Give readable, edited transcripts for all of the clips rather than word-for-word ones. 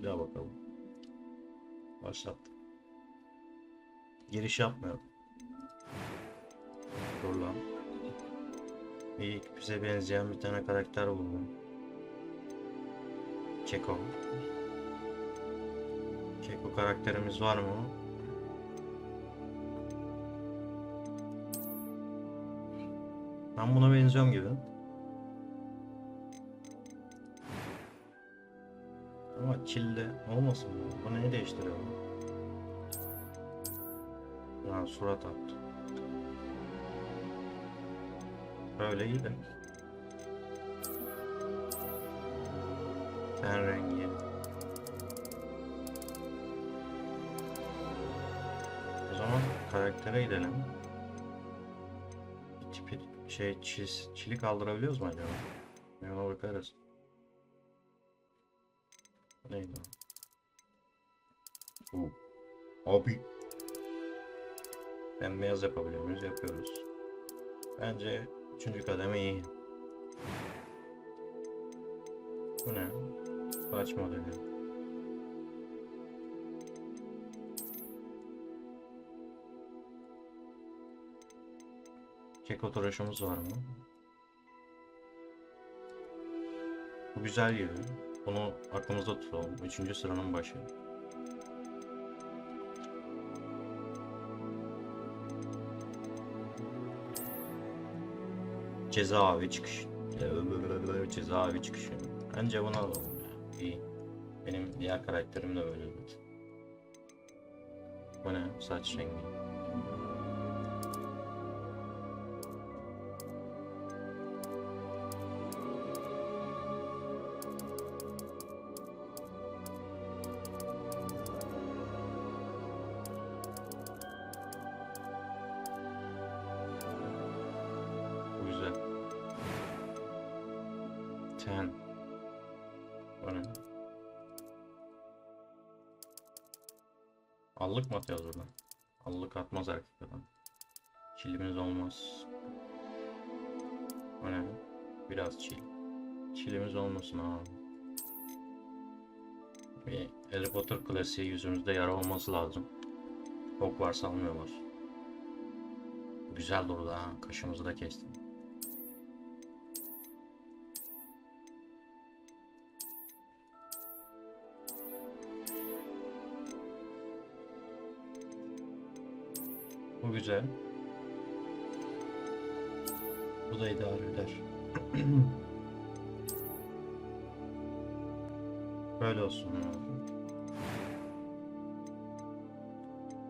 Bir daha bakalım. Başlattık. Giriş yapmıyor. Dur lan. Bize benzeyen bir tane karakter buldum. Keko. Keko karakterimiz var mı? Ben buna benziyorum gibi. Ama çilde olmasın mı? Bu neyi değiştiriyor? Ha, surat attı. Böyle iyi de. Ten rengi. O zaman karaktere gidelim. Tipi çili kaldırabiliyoruz mu acaba? Ona bakarız. Neydi o? Abi. Bembeyaz yapabiliyor muyuz? Yapıyoruz. Bence 3. kademe iyi. Bu ne? Kaç modeli? Keko tıraşımız var mı? Bu güzel gibi. Bunu aklımızda tutalım. 3. sıranın başı. Cezaevi çıkış. Cezaevi çıkışı. Bence bunu alalım ya. İyi. Benim diğer karakterim de böyle. Bu ne? Saç rengi. Bu güzel. Ten. Bu ne? Allık mı atıyoruz buradan? Allık atmaz erkeklerden. Çilimiz olmaz. O ne? Biraz çil. Çilimiz olmasın ha. Bir Harry Potter klasiği, yüzümüzde yara olması lazım. Hogwarts almıyorlar. Güzel durdu ha. Kaşımızı da kestim. Bu güzel. Bu da idare eder. Böyle olsun.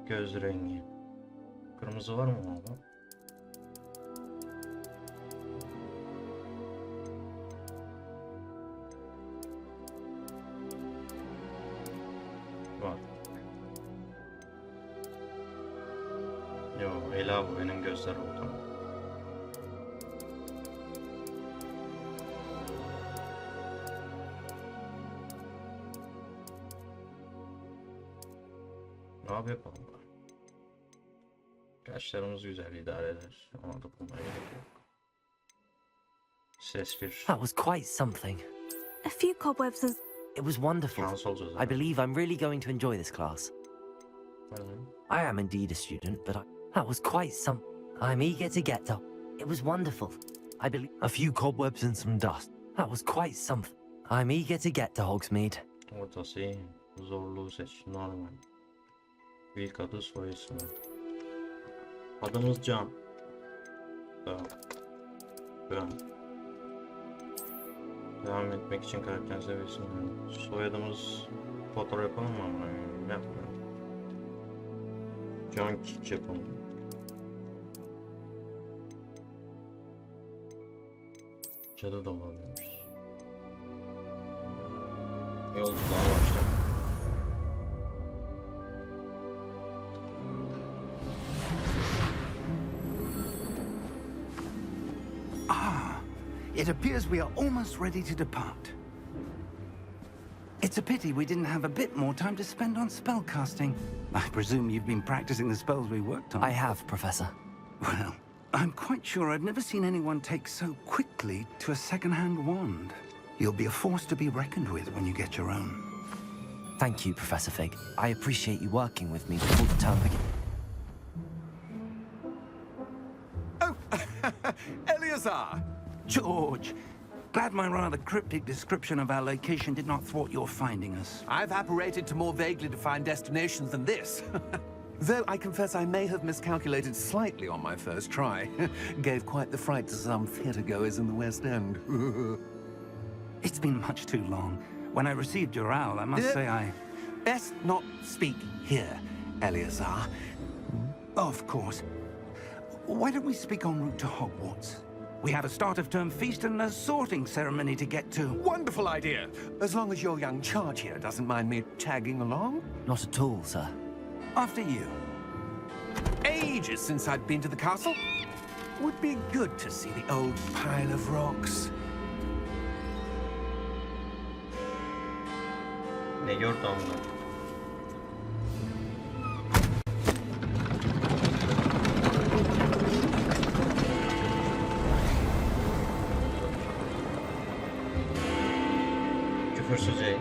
Göz rengi. Kırmızı var mı orada? Var. Yo, Ela bu benim gözler oldu. Ne yapalım? Kaşlarımız güzel, idare eder. Ama dokunmaya gerek yok. Ses bir. That was quite something. A few cobwebs and... It was wonderful. Şans olacağız. I believe I'm really going to enjoy this class. I am indeed a student, but that was quite some... I'm eager to get to... It was wonderful. I believe... A few cobwebs and some dust. That was quite something. I'm eager to get to Hogsmeade. Ortası iyi. Zorluğu seç. Normal. İlk adı soy ismi. Adımız Can. Tamam. Devam etmek için karakter seviyesini. Soyadımız Potter yapalım mı? Yapmayalım. Can Kick yapalım. Cadı da olabilir. Yolculuğa başlayalım. It appears we are almost ready to depart. It's a pity we didn't have a bit more time to spend on spellcasting. I presume you've been practicing the spells we worked on. I have, Professor. Well, I'm quite sure I've never seen anyone take so quickly to a second-hand wand. You'll be a force to be reckoned with when you get your own. Thank you, Professor Fig. I appreciate you working with me before the term begins. Oh, Eleazar! George, glad my rather cryptic description of our location did not thwart your finding us. I've apparated to more vaguely defined destinations than this. Though I confess I may have miscalculated slightly on my first try. Gave quite the fright to some theatre-goers in the West End. It's been much too long. When I received your owl, I must say I... Best not speak here, Eleazar. Of course. Why don't we speak en route to Hogwarts? We have a start-of-term feast and a sorting ceremony to get to. Wonderful idea! As long as your young charge here doesn't mind me tagging along. Not at all, sir. After you. Ages since I'd been to the castle. Would be good to see the old pile of rocks. Ne gördü onlar? Küfürsüz yayın.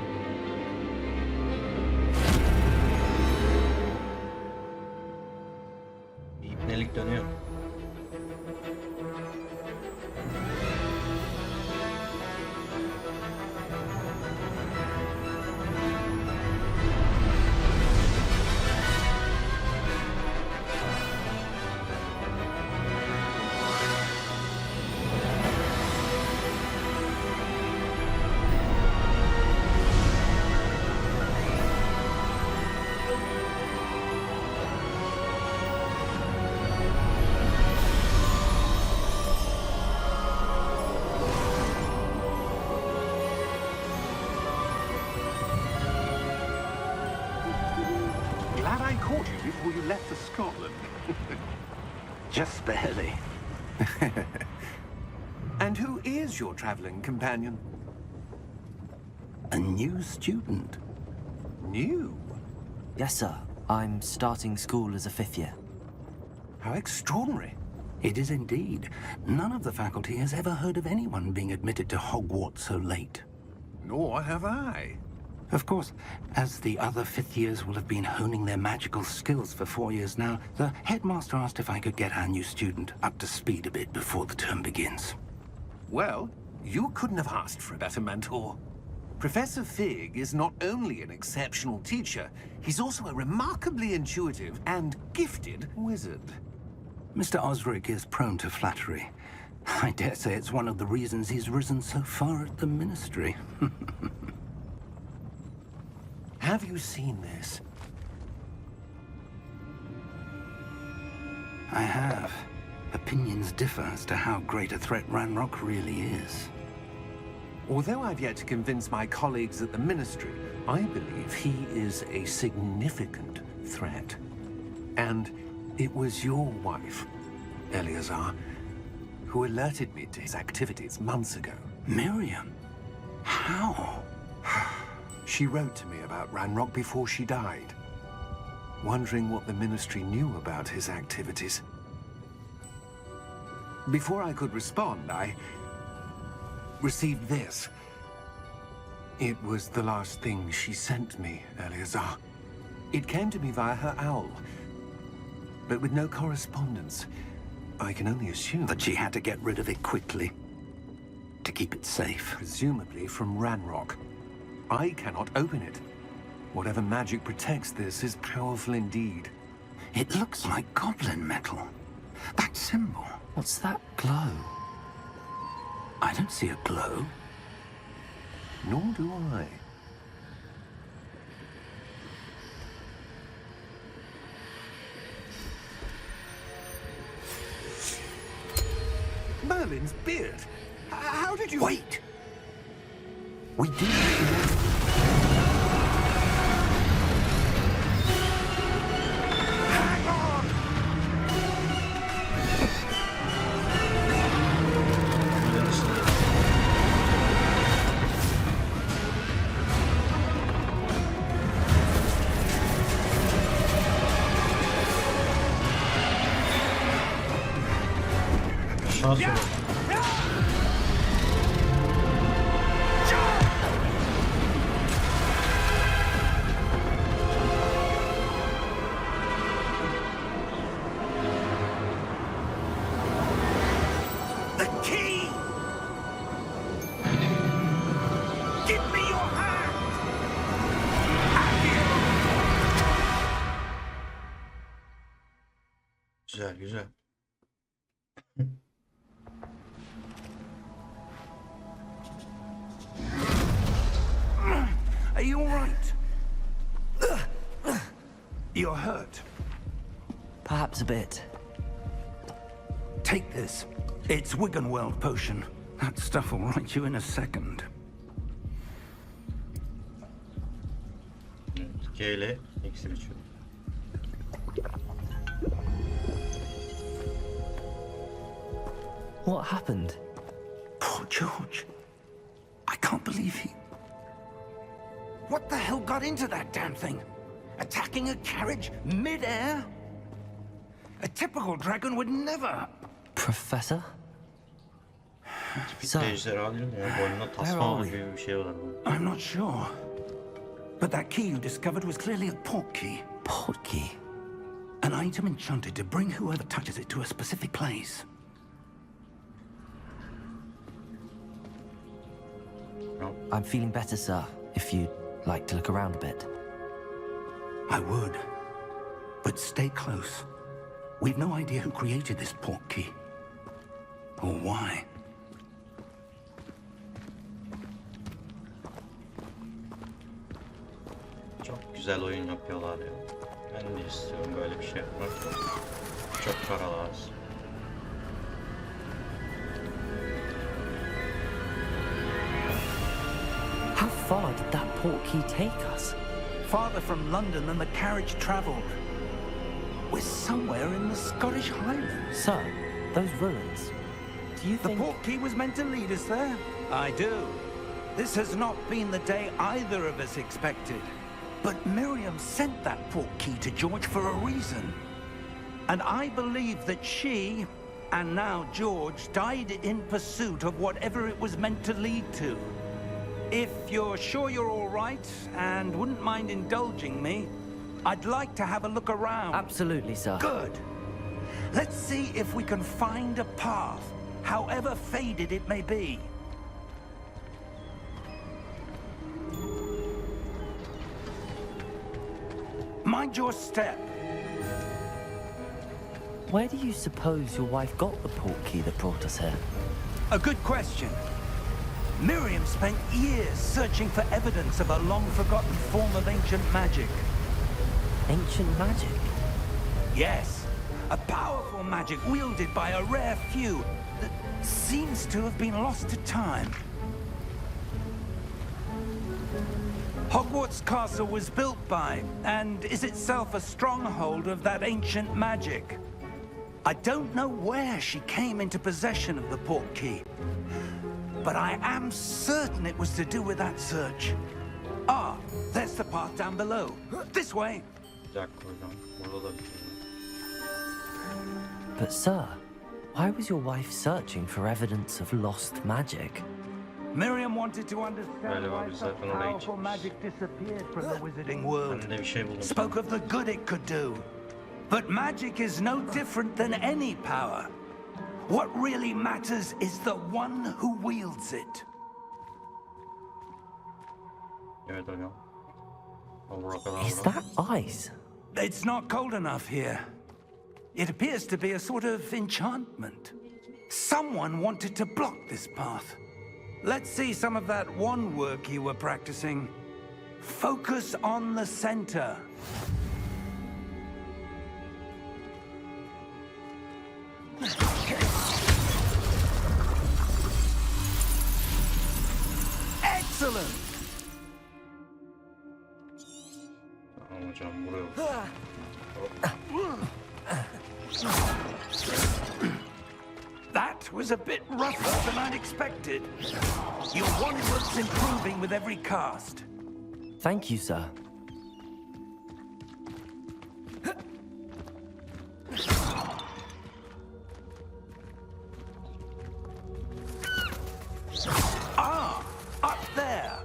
Bir ipnelik dönüyor. Glad I caught you before you left for Scotland. Just barely. And who is your traveling companion? A new student. New? Yes, sir. I'm starting school as a 5th year. How extraordinary. It is indeed. None of the faculty has ever heard of anyone being admitted to Hogwarts so late. Nor have I. Of course, as the other 5th years will have been honing their magical skills for 4 years now, the headmaster asked if I could get our new student up to speed a bit before the term begins. Well, you couldn't have asked for a better mentor. Professor Fig is not only an exceptional teacher, he's also a remarkably intuitive and gifted wizard. Mr. Osric is prone to flattery. I dare say it's one of the reasons he's risen so far at the Ministry. Have you seen this? I have. Opinions differ as to how great a threat Ranrock really is. Although I've yet to convince my colleagues at the Ministry, I believe he is a significant threat. And it was your wife, Eleazar, who alerted me to his activities months ago. Miriam? How? She wrote to me about Ranrock before she died, wondering what the Ministry knew about his activities. Before I could respond, I received this. It was the last thing she sent me, Eleazar. It came to me via her owl, but with no correspondence. I can only assume That she had to get rid of it quickly. To keep it safe. presumably from Ranrock. I cannot open it. Whatever magic protects this is powerful indeed. It looks like goblin metal. That symbol. What's that glow? I don't see a glow. Nor do I. Merlin's beard. How did you... Wait! We did. Hang on! Şans olur. Güzel güzel. Are you all right? You're hurt. Perhaps a bit. Take this. It's Wiggenweld potion. That stuff will right you in a second. K ile iksir içiyor. What happened? Poor George. I can't believe he... What the hell got into that damn thing? Attacking a carriage mid-air? A typical dragon would never... Professor? Tipik de ejderha değil mi? Yani boynunda tasma gibi bir şey var. I'm not sure. But that key you discovered was clearly a port key. Port key? An item enchanted to bring whoever touches it to a specific place. No. I'm feeling better, sir. If you'd like to look around a bit. I would. But stay close. We've no idea who created this port key. Or why. Çok güzel oyun yapıyorlar ya. Ben de istiyorum böyle bir şey yapmak. Çok para lazım. How far did that port key take us? Farther from London than the carriage travelled. We're somewhere in the Scottish Highlands. Sir, those ruins. Do you The think... port key was meant to lead us there? I do. This has not been the day either of us expected. But Miriam sent that port key to George for a reason. And I believe that she, and now George, died in pursuit of whatever it was meant to lead to. If you're sure you're all right, and wouldn't mind indulging me, I'd like to have a look around. Absolutely, sir. Good. Let's see if we can find a path, however faded it may be. Mind your step. Where do you suppose your wife got the port key that brought us here? A good question. Miriam spent years searching for evidence of a long-forgotten form of ancient magic. Ancient magic? Yes, a powerful magic wielded by a rare few that seems to have been lost to time. Hogwarts Castle was built by, and is itself a stronghold of that ancient magic. I don't know where she came into possession of the port key, but I am certain it was to do with that search. Ah, there's the path down below. This way. Bir dakika hocam. Burada da bir şey var. But sir, why was your wife searching for evidence of lost magic? Miriam wanted to understand Galiba why biz such zaten oraya powerful gitmişiz. magic disappeared from the wizarding world. Ben de bir şey buldum. Spoke of the good it could do. But magic is no different than any power. What really matters is the one who wields it. Evet hocam. Is that ice? It's not cold enough here. It appears to be a sort of enchantment. Someone wanted to block this path. Let's see some of that wand work you were practicing. Focus on the center. Excellent! Tamam hocam buraya. That was a bit rougher than I'd expected. Your wand work's improving with every cast. Thank you, sir. Ah, up there.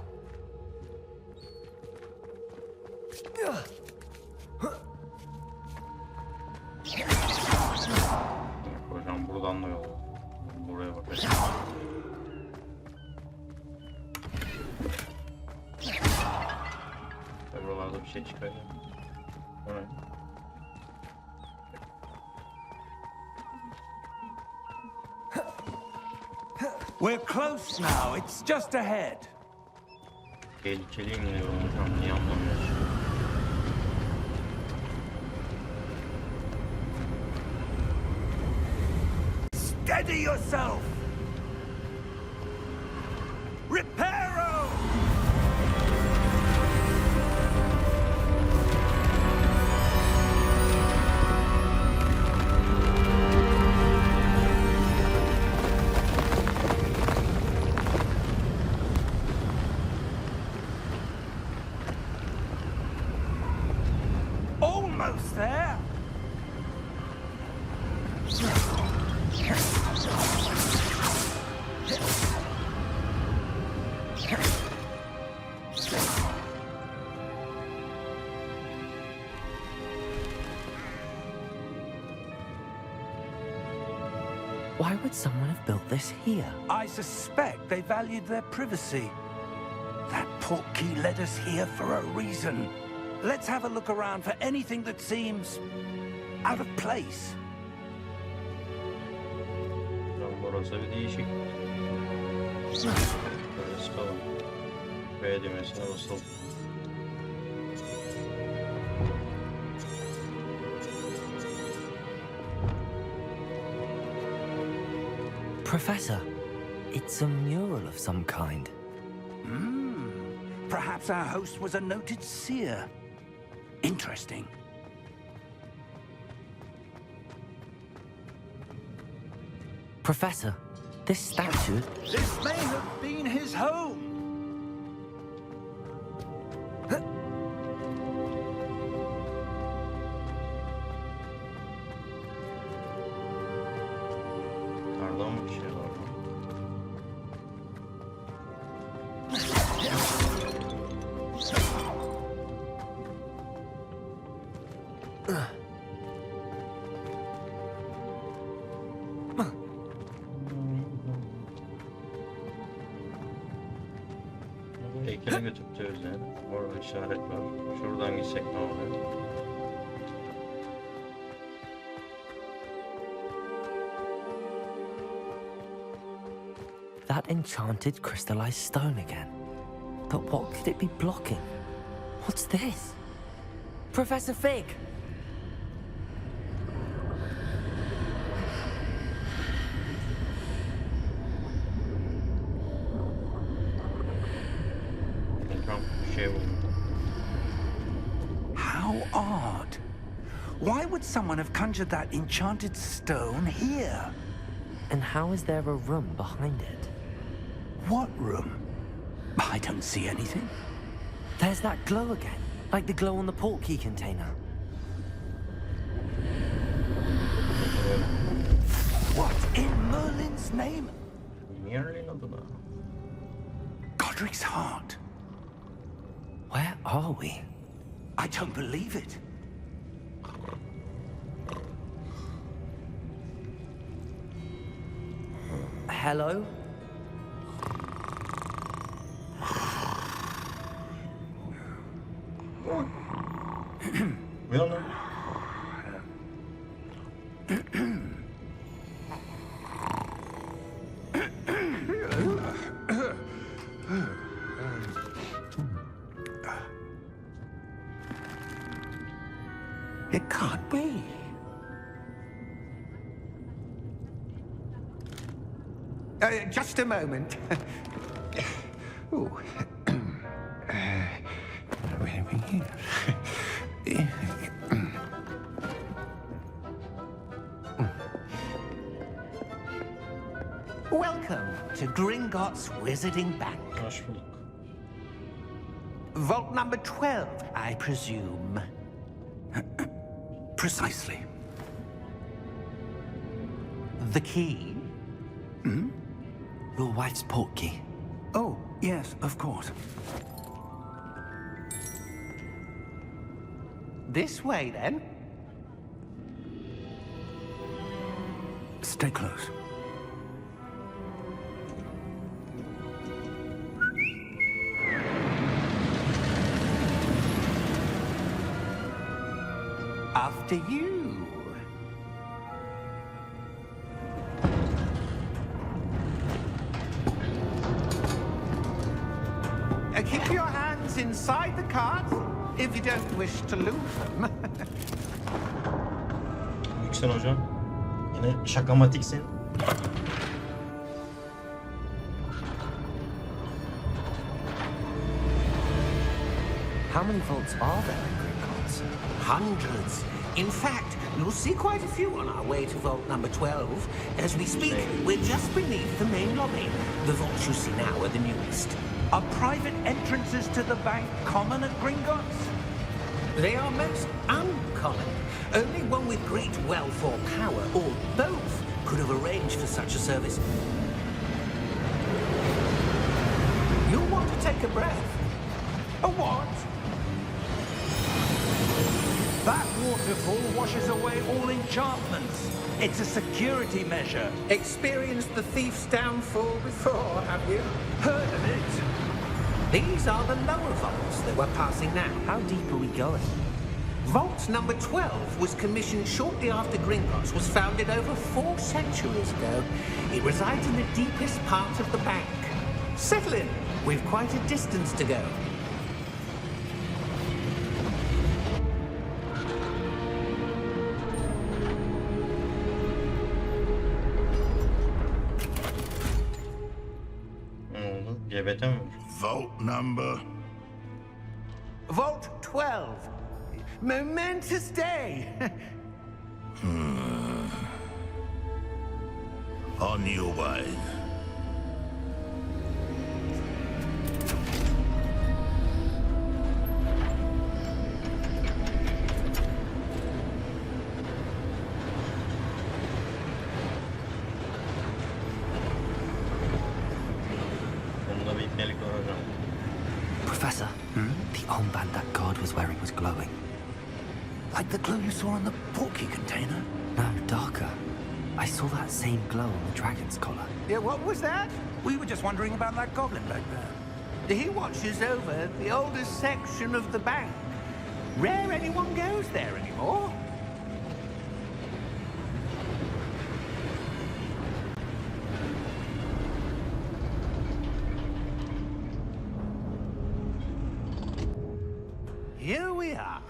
Hocam buradan da yol. Buraya bakacağım. Buralarda bir şey çıkacak. O ne? We're close now. It's just ahead. Tehlikeliyim diyorum hocam. Niye anlamıyorsun? Steady yourself! Reparo! Almost there! Why would someone have built this here? I suspect they valued their privacy. That portkey led us here for a reason. Let's have a look around for anything that seems out of place. Hocam burası bir değişik. Böyle sıkalım. B düğmesine basalım. Professor, it's a mural of some kind. Perhaps our host was a noted seer. Interesting. Professor, this statue... This may have been his home. Kardan bir şey var mı? Heykele götürtüyoruz yani. Orada işaret var. Şuradan gitsek ne oluyor? That enchanted crystallized stone again. But what could it be blocking? What's this? Professor Fig! Ekran bir şey buldum. How odd. Why would someone have conjured that enchanted stone here? And how is there a room behind it? What room? I don't see anything. There's that glow again, like the glow on the portkey container. What in Merlin's name? Merlin adına. Godric's heart. Where are we? I don't believe it. Hello? Uyan lan. It can't be. Just a moment. Ooh. Where are we here? Welcome to Gringotts Wizarding Bank. Hoş bulduk. Vault number 12, I presume. Precisely. The key? Your wife's portkey. Oh, yes, of course. This way, then. Stay close. After you. inside the cards, if you don't wish to lose them. Yüksel hocam. Yine şakamatiksin. How many vaults are there in Gringotts? Hundreds. In fact, you'll see quite a few on our way to vault number 12. As we speak, we're just beneath the main lobby. The vaults you see now are the newest. Are private entrances to the bank common at Gringotts? They are most uncommon. Only one with great wealth or power, or both, could have arranged for such a service. You'll want to take a breath. A what? That waterfall washes away all enchantments. It's a security measure. Experienced the thief's downfall before, have you? Heard of it? These are the lower vaults that we're passing now. How deep are we going? Vault number 12 was commissioned shortly after Gringotts was founded over 4 centuries ago. It resides in the deepest part of the bank. Settle in. We've quite a distance to go. Ne oldu? GBT mi? Vault number. Vault 12. Momentous day. On your way. Bunda bir ipnelik var hocam. Professor, the armband that guard was wearing was glowing. Like the glow you saw on the portkey container? No, darker. I saw that same glow on the dragon's collar. Yeah, what was that? We were just wondering about that goblin back there. He watches over the oldest section of the bank. Rare anyone goes there anymore. Here we are.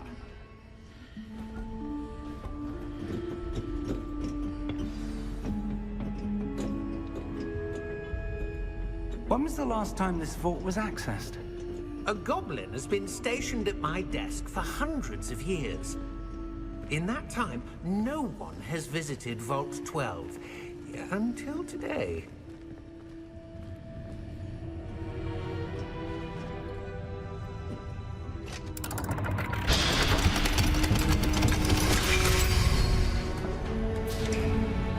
When was the last time this vault was accessed? A goblin has been stationed at my desk for hundreds of years. In that time, no one has visited Vault 12 until today.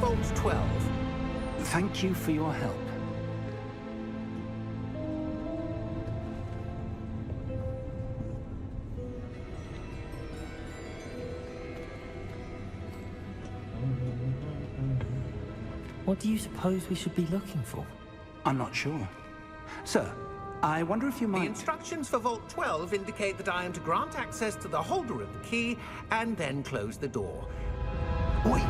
Vault 12. Thank you for your help. What do you suppose we should be looking for? I'm not sure. Sir, I wonder if you The might... instructions for Vault 12 indicate that I am to grant access to the holder of the key and then close the door. Wait!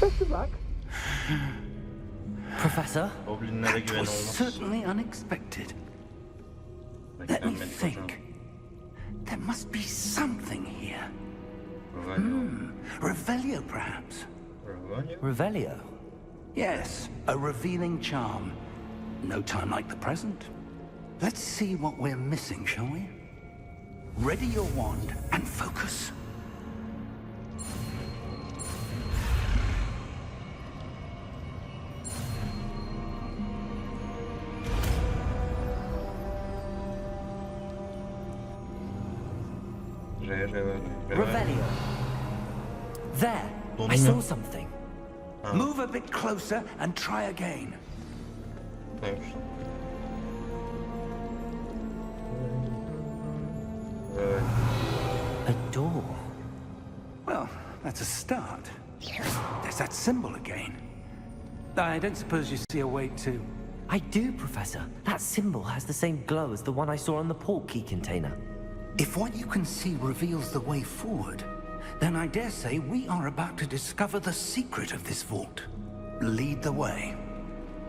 Best of luck. Professor? Goblinlere That güven was olmaz. certainly unexpected. Let me Beklenmedik think. hocam. There must be something here. Revelio. Revelio, perhaps? Revelio? Revelio? Yes, a revealing charm. No time like the present. Let's see what we're missing, shall we? Ready your wand and focus. Revelio. Revelio. There! I Domingo. saw something. Move a bit closer and try again. Neymiş? Evet. A door. Well, that's a start. There's that symbol again. I don't suppose you see a way to... I do, Professor. That symbol has the same glow as the one I saw on the portkey container. If what you can see reveals the way forward, then I dare say we are about to discover the secret of this vault. Lead the way.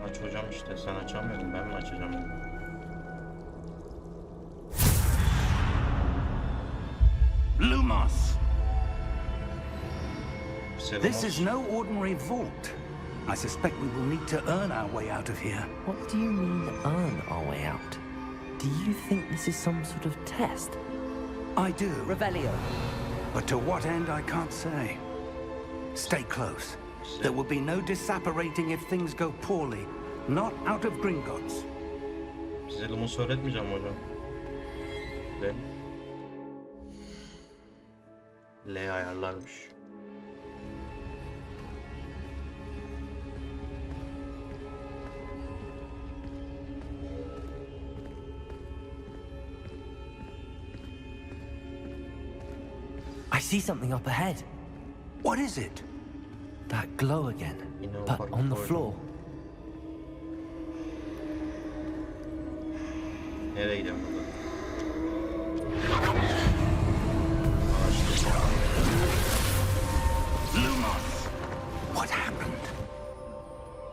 Aç hocam işte sen açamıyordun, ben mi açacağım? Lumos. This is Selamos. no ordinary vault. I suspect we will need to earn our way out of here. What do you mean, earn our way out? Do you think this is some sort of test? I do, Revelio. but to what end I can't say. Stay close. There will be no disapparating if things go poorly. Not out of Gringotts. Size Lumos öğretmeyeceğim hocam. L. L ayarlarmış. I see something up ahead. What is it? That glow again, Yine o but farklı on the oyun. floor. Nereye gidiyorum burada? Lumos! What happened?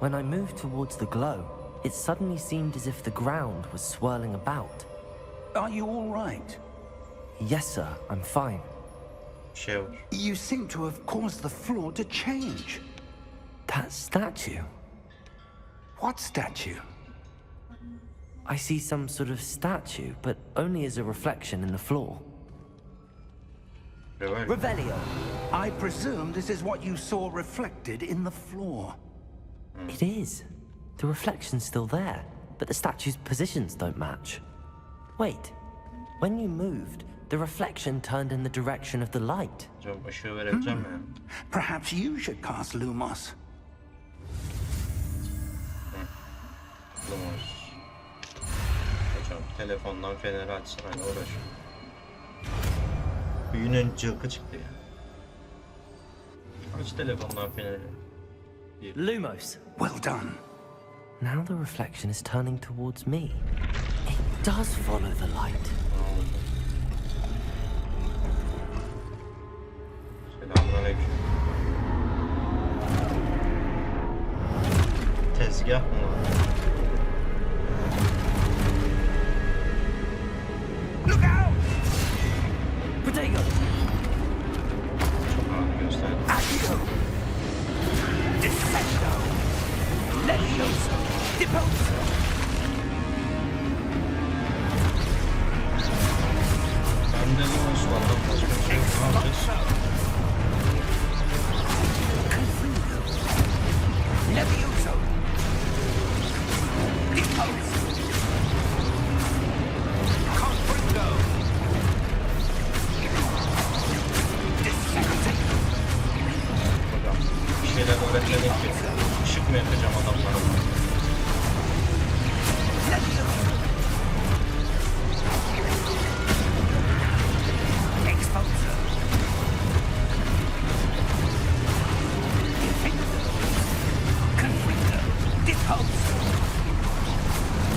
When I moved towards the glow, it suddenly seemed as if the ground was swirling about. Are you all right? Yes, sir, I'm fine. Bir şey var. You seem to have caused the floor to change. That statue. What statue? I see some sort of statue, but only as a reflection in the floor. Revel. Revelio. I presume this is what you saw reflected in the floor. It is. The reflection's still there, but the statue's positions don't match. Wait. When you moved, the reflection turned in the direction of the light. Hocam ışığı verebileceğim mi? Perhaps you should cast Lumos. Lumos. Hocam telefondan feneri açsın hani uğraşın. Büyünün cılkı çıktı ya. Aç telefondan feneri. Lumos. Well done. Now the reflection is turning towards me. It does follow the light. Selamünaleyküm. Tezgah mı var? Look out! Protego! Çok ağır gösterdi. Accio! Descendo! Levioso! Deposo! Bende Lumos var lan başka bir şey yok. Ne yapacağız? Confringo! Levioso! Deposo! Confringo! Descendo! Hocam bir şeyler öğretmedin ki. Işık mı yakacağım adamlara? Levioso! Exposo! Defendo! Confringo! Deposo!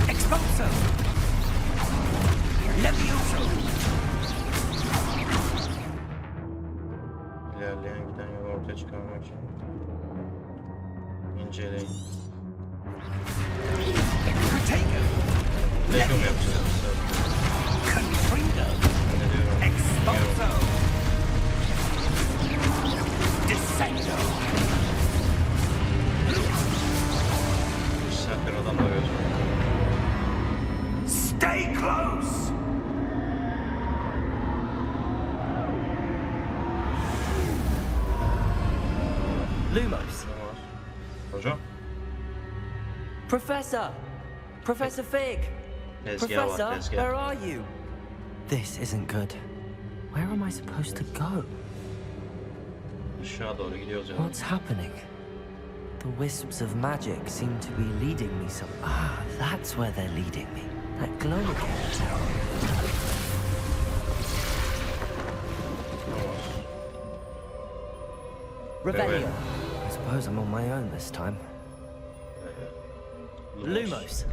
Exposo! Levioso! İlerleyen giden yolu ortaya çıkarmak için. İnceleyin. Protego! Lego mu yapacağız? Confringo! Ne diyorum? Exposo! Descendo! Bir saattir adamla gözüm. Stay close! Lumos. Ne var? Hocam? Professor! Professor Fig! Tezgah var, Professor, tezgah. where are you? This isn't good. Where am I supposed to go? Aşağı doğru gidiyoruz ya. What's happening? The wisps of magic seem to be leading me some. Ah, that's where they're leading me. That glow again. Revelio. I suppose I'm on my own this time. Lumos.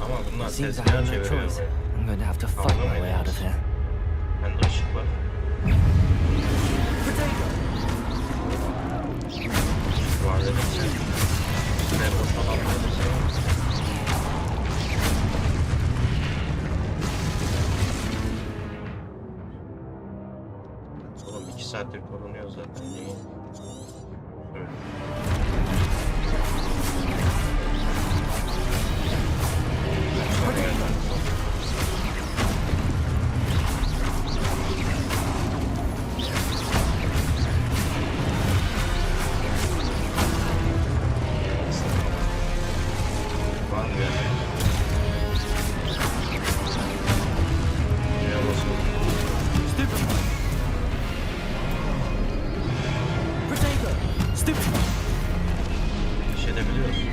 Ama bunlar Seems I tezgah have no çeviriyor. choice. I'm going to have to fight my way out of here. Bende ışık var. Potato! Şu an dedim sen. Şuraya boş alan var. çatır korunuyor zaten. Neyin? Öyle. Var mı yani? Dünya basıyor. İş edebiliyoruz.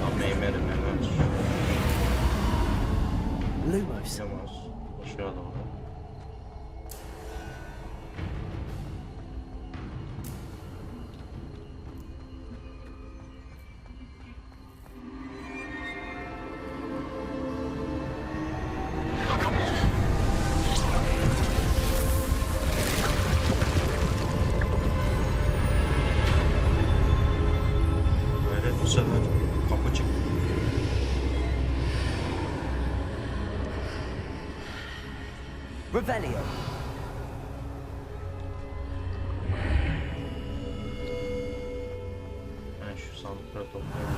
Tam neymerim hemen. Lumos. Yamaz. Aşağı doğru. Evet, bu sefer kapı çıktı. Revelio. Ben şu sandıkları toplayayım.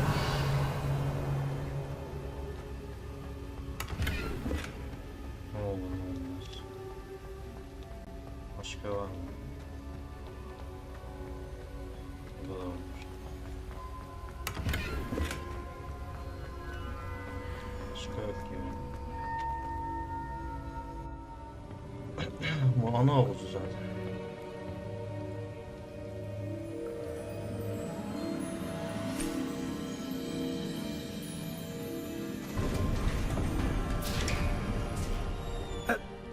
Ne olur ne olmaz. Başka var mı? Burada da var. Başka yok gibi. Bu ana havuzu zaten.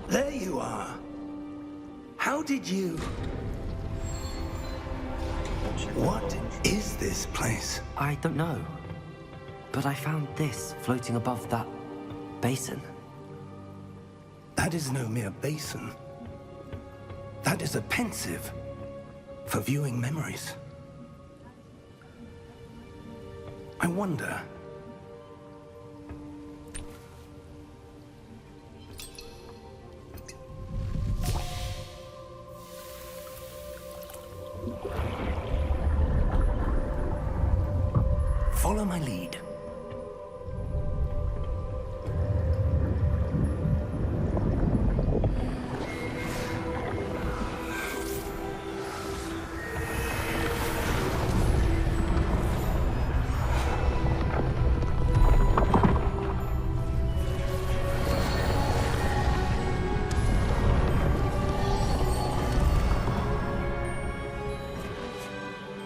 There you are. How did you... What is this place? I don't know. But I found this floating above that basin. That is no mere basin. That is a pensive for viewing memories. I wonder... Follow my lead.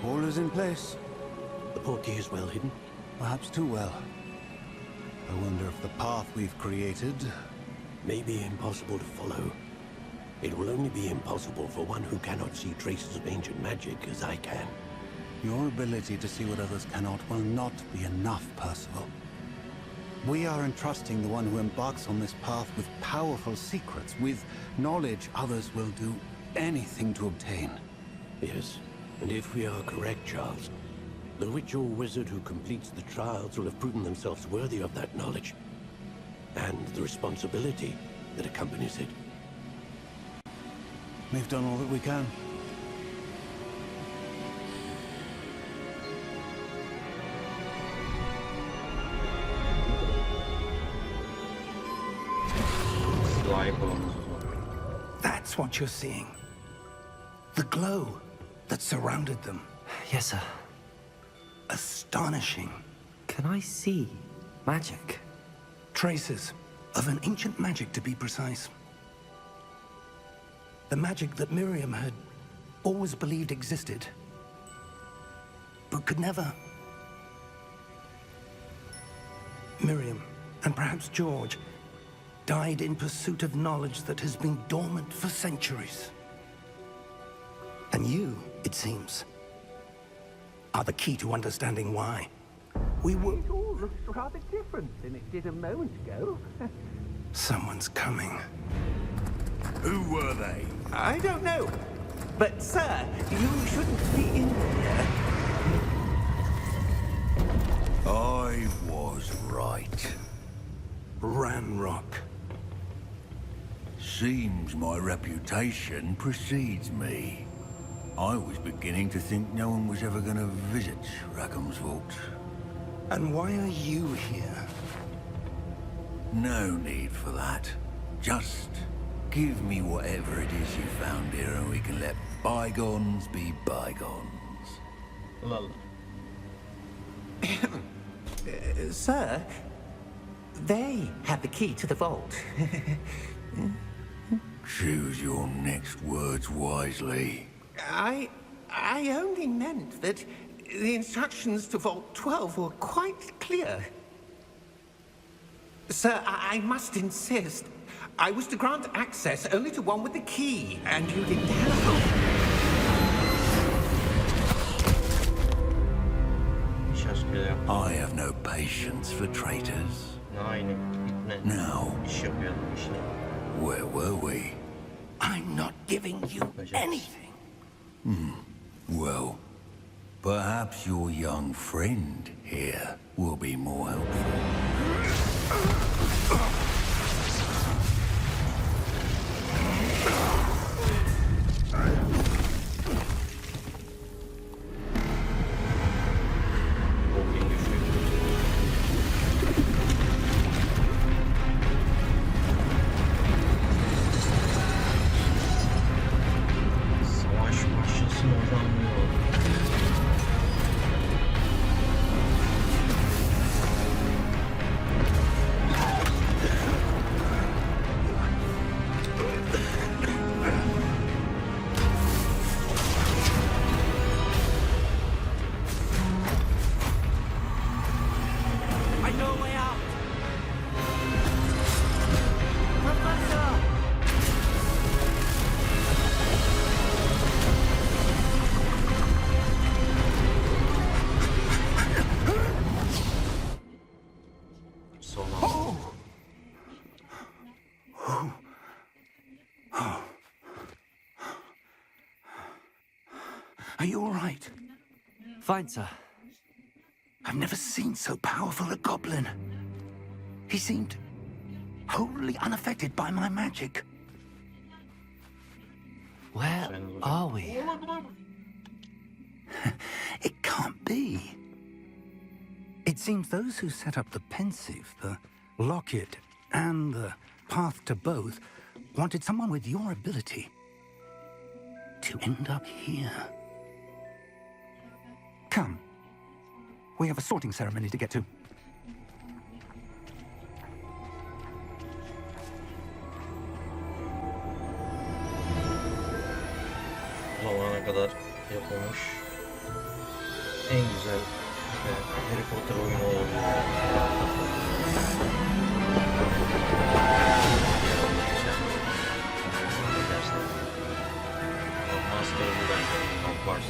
All is in place. The portkey is well hidden. Perhaps too well. I wonder if the path we've created... May be impossible to follow. It will only be impossible for one who cannot see traces of ancient magic as I can. Your ability to see what others cannot will not be enough, Percival. We are entrusting the one who embarks on this path with powerful secrets, with knowledge others will do anything to obtain. Yes, and if we are correct, Charles, the witch or wizard who completes the trials will have proven themselves worthy of that knowledge, and the responsibility that accompanies it. We've done all that we can. That's what you're seeing. The glow that surrounded them. Yes, sir. Astonishing. Can I see magic? Traces of an ancient magic, to be precise. The magic that Miriam had always believed existed, but could never. Miriam, and perhaps George, died in pursuit of knowledge that has been dormant for centuries. And you, it seems, are the key to understanding why. We were... It all looks rather different than it did a moment ago. Someone's coming. Who were they? I don't know. But, sir, you shouldn't be in here. I was right. Ranrock. Seems my reputation precedes me. I was beginning to think no one was ever going to visit Rackham's vault. And why are you here? No need for that. Just give me whatever it is you found here and we can let bygones be bygones. Lol. Sir, they have the key to the vault. Choose your next words wisely. I only meant that the instructions to Vault 12 were quite clear. Sir, I must insist. I was to grant access only to one with the key, and you didn't have I have no patience for traitors. Now, where were we? I'm not giving you anything. Well, perhaps your young friend here will be more helpful. Are you all right? Fine, sir. I've never seen so powerful a goblin. He seemed wholly unaffected by my magic. Where are we? It can't be. It seems those who set up the pensive, the locket, and the path to both wanted someone with your ability to end up here. Come. We have a sorting ceremony to get to. Zamana kadar yapılmış en güzel Harry Potter oyunu olabilir. Master Hogwarts.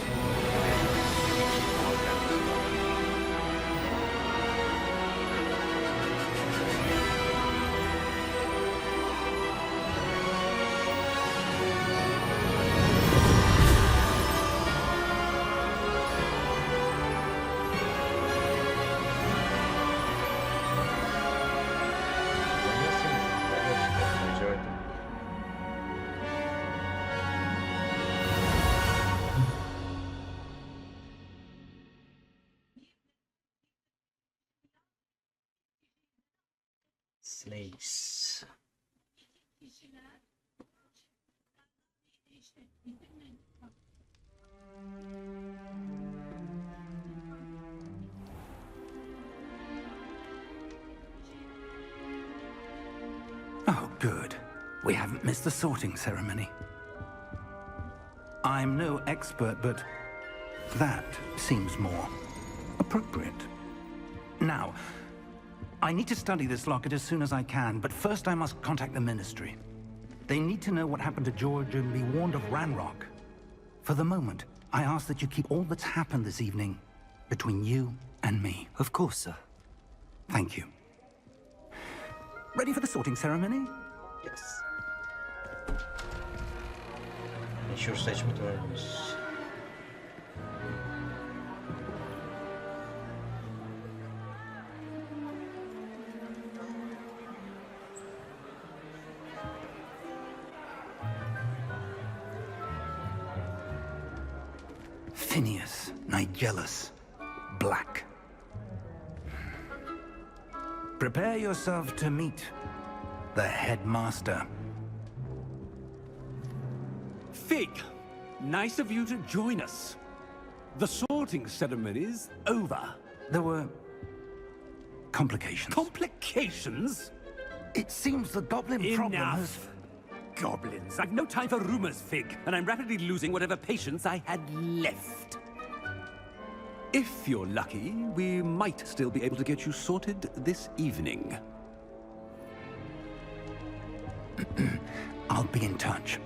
Slaves. Oh, good. We haven't missed the sorting ceremony. I'm no expert, but that seems more appropriate. Now, I need to study this locket as soon as I can, but first I must contact the Ministry. They need to know what happened to George and be warned of Ranrock. For the moment, I ask that you keep all that's happened this evening between you and me. Of course, sir. Thank you. Ready for the sorting ceremony? Yes. Meşhur seçme törenimiz. Phineas, Nigellus, Black. Prepare yourself to meet the headmaster. Fig, nice of you to join us. The sorting ceremony's over. There were complications. Complications? It seems the goblin problem has... Enough! Goblins. I've no time for rumors, Fig, and I'm rapidly losing whatever patience I had left. If you're lucky, we might still be able to get you sorted this evening. I'll be in touch.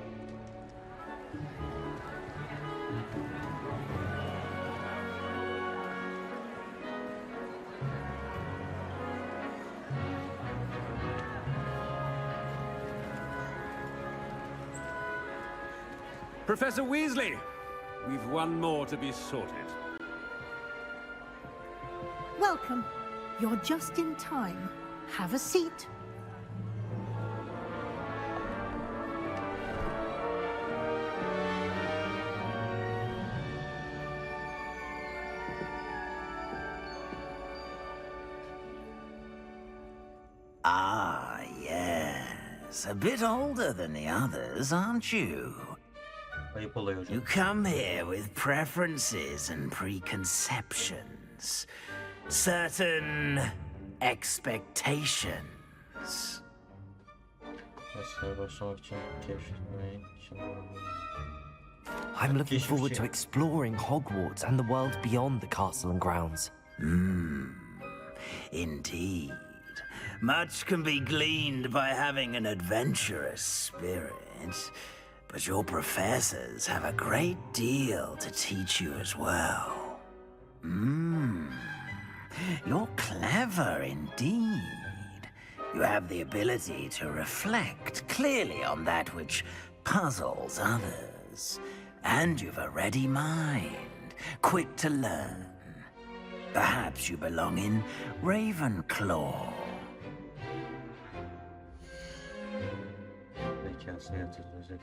Professor Weasley, we've one more to be sorted. Welcome. You're just in time. Have a seat. Ah, yes. A bit older than the others, aren't you? Ayıp oluyor hocam. You come here with preferences and preconceptions. Certain expectations. Mesela başlamak için keşfetmeyi I'm looking forward to exploring Hogwarts and the world beyond the castle and grounds. Indeed. Much can be gleaned by having an adventurous spirit, but your professors have a great deal to teach you as well. You're clever indeed. You have the ability to reflect clearly on that which puzzles others. And you've a ready mind, quick to learn. Perhaps you belong in Ravenclaw. zekası yatırılacak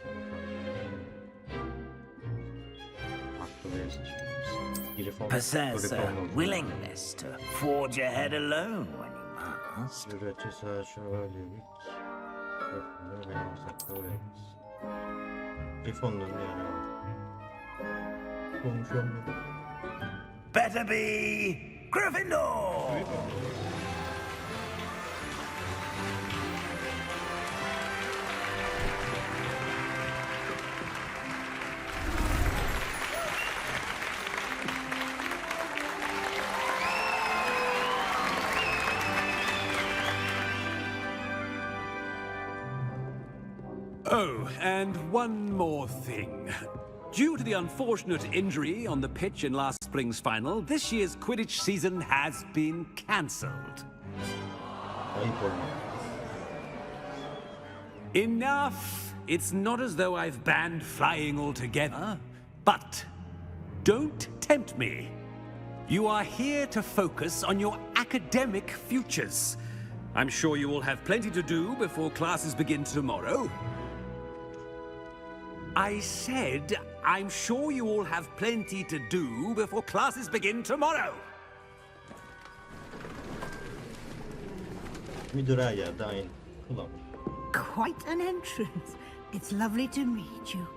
Haklı ve seçimimiz. Possess a willingness to forge ahead alone when you must. Üretçi savaşı öylelik. Köprünü beğenmezsek böyleyiz. Grifon'dur yani. Konuşamıyorum. Better be Gryffindor! Oh, and one more thing. Due to the unfortunate injury on the pitch in last spring's final, this year's Quidditch season has been cancelled. Enough! It's not as though I've banned flying altogether, but don't tempt me. You are here to focus on your academic futures. I'm sure you will have plenty to do before classes begin tomorrow. I said, I'm sure you all have plenty to do before classes begin tomorrow. Müdüre ya dahil. Kulağım. Quite an entrance. It's lovely to meet you.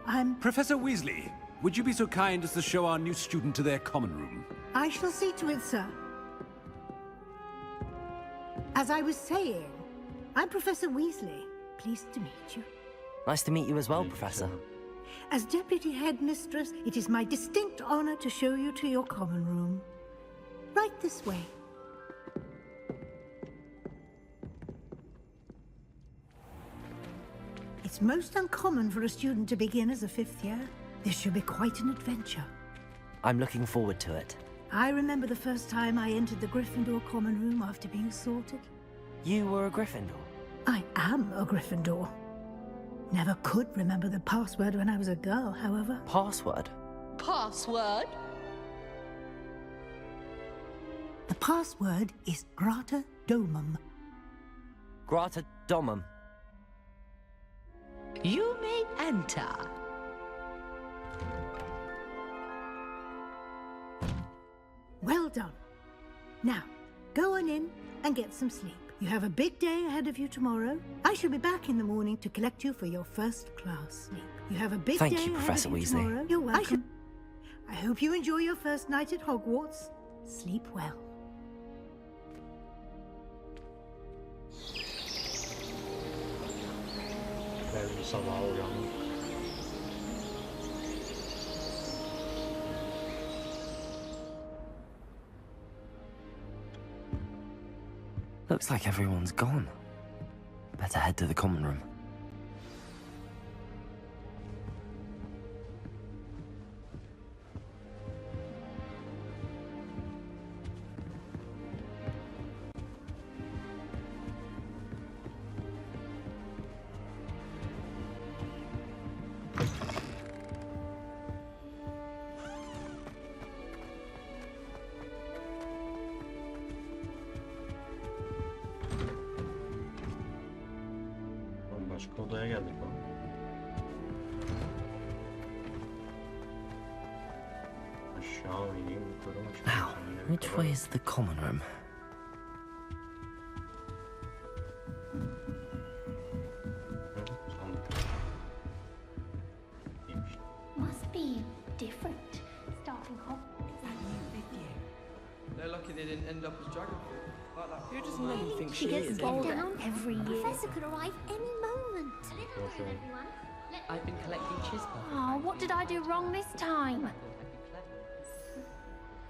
I'm... Professor Weasley, would you be so kind as to show our new student to their common room? I shall see to it, sir. As I was saying, I'm Professor Weasley. Pleased to meet you. Nice to meet you as well, Professor. As Deputy Headmistress, it is my distinct honor to show you to your common room. Right this way. It's most uncommon for a student to begin as a fifth year. This should be quite an adventure. I'm looking forward to it. I remember the first time I entered the Gryffindor common room after being sorted. You were a Gryffindor? I am a Gryffindor. Never could remember the password when I was a girl, however. Password? Password? The password is Grata Domum. Grata Domum. You may enter. Well done. Now, go on in and get some sleep. You have a big day ahead of you tomorrow. I shall be back in the morning to collect you for your first class sleep. You have a big Thank day you, ahead Professor of you Weasley. tomorrow. You're welcome. I hope you enjoy your first night at Hogwarts. Sleep well. Belki sabah uyandık. Looks like everyone's gone. Better head to the common room. Başka odaya geldik lan. Aşağı mı ineyim, yukarı mı çıkayım? Now, which way is the common room? Must be different. Starting Hogwarts. They're lucky they didn't end up as Dragonfly. Like that. Who does Nelly think She she gets is? bolder every year. Professor could arrive any moment. I've been collecting chispa. Oh, what did I do wrong this time?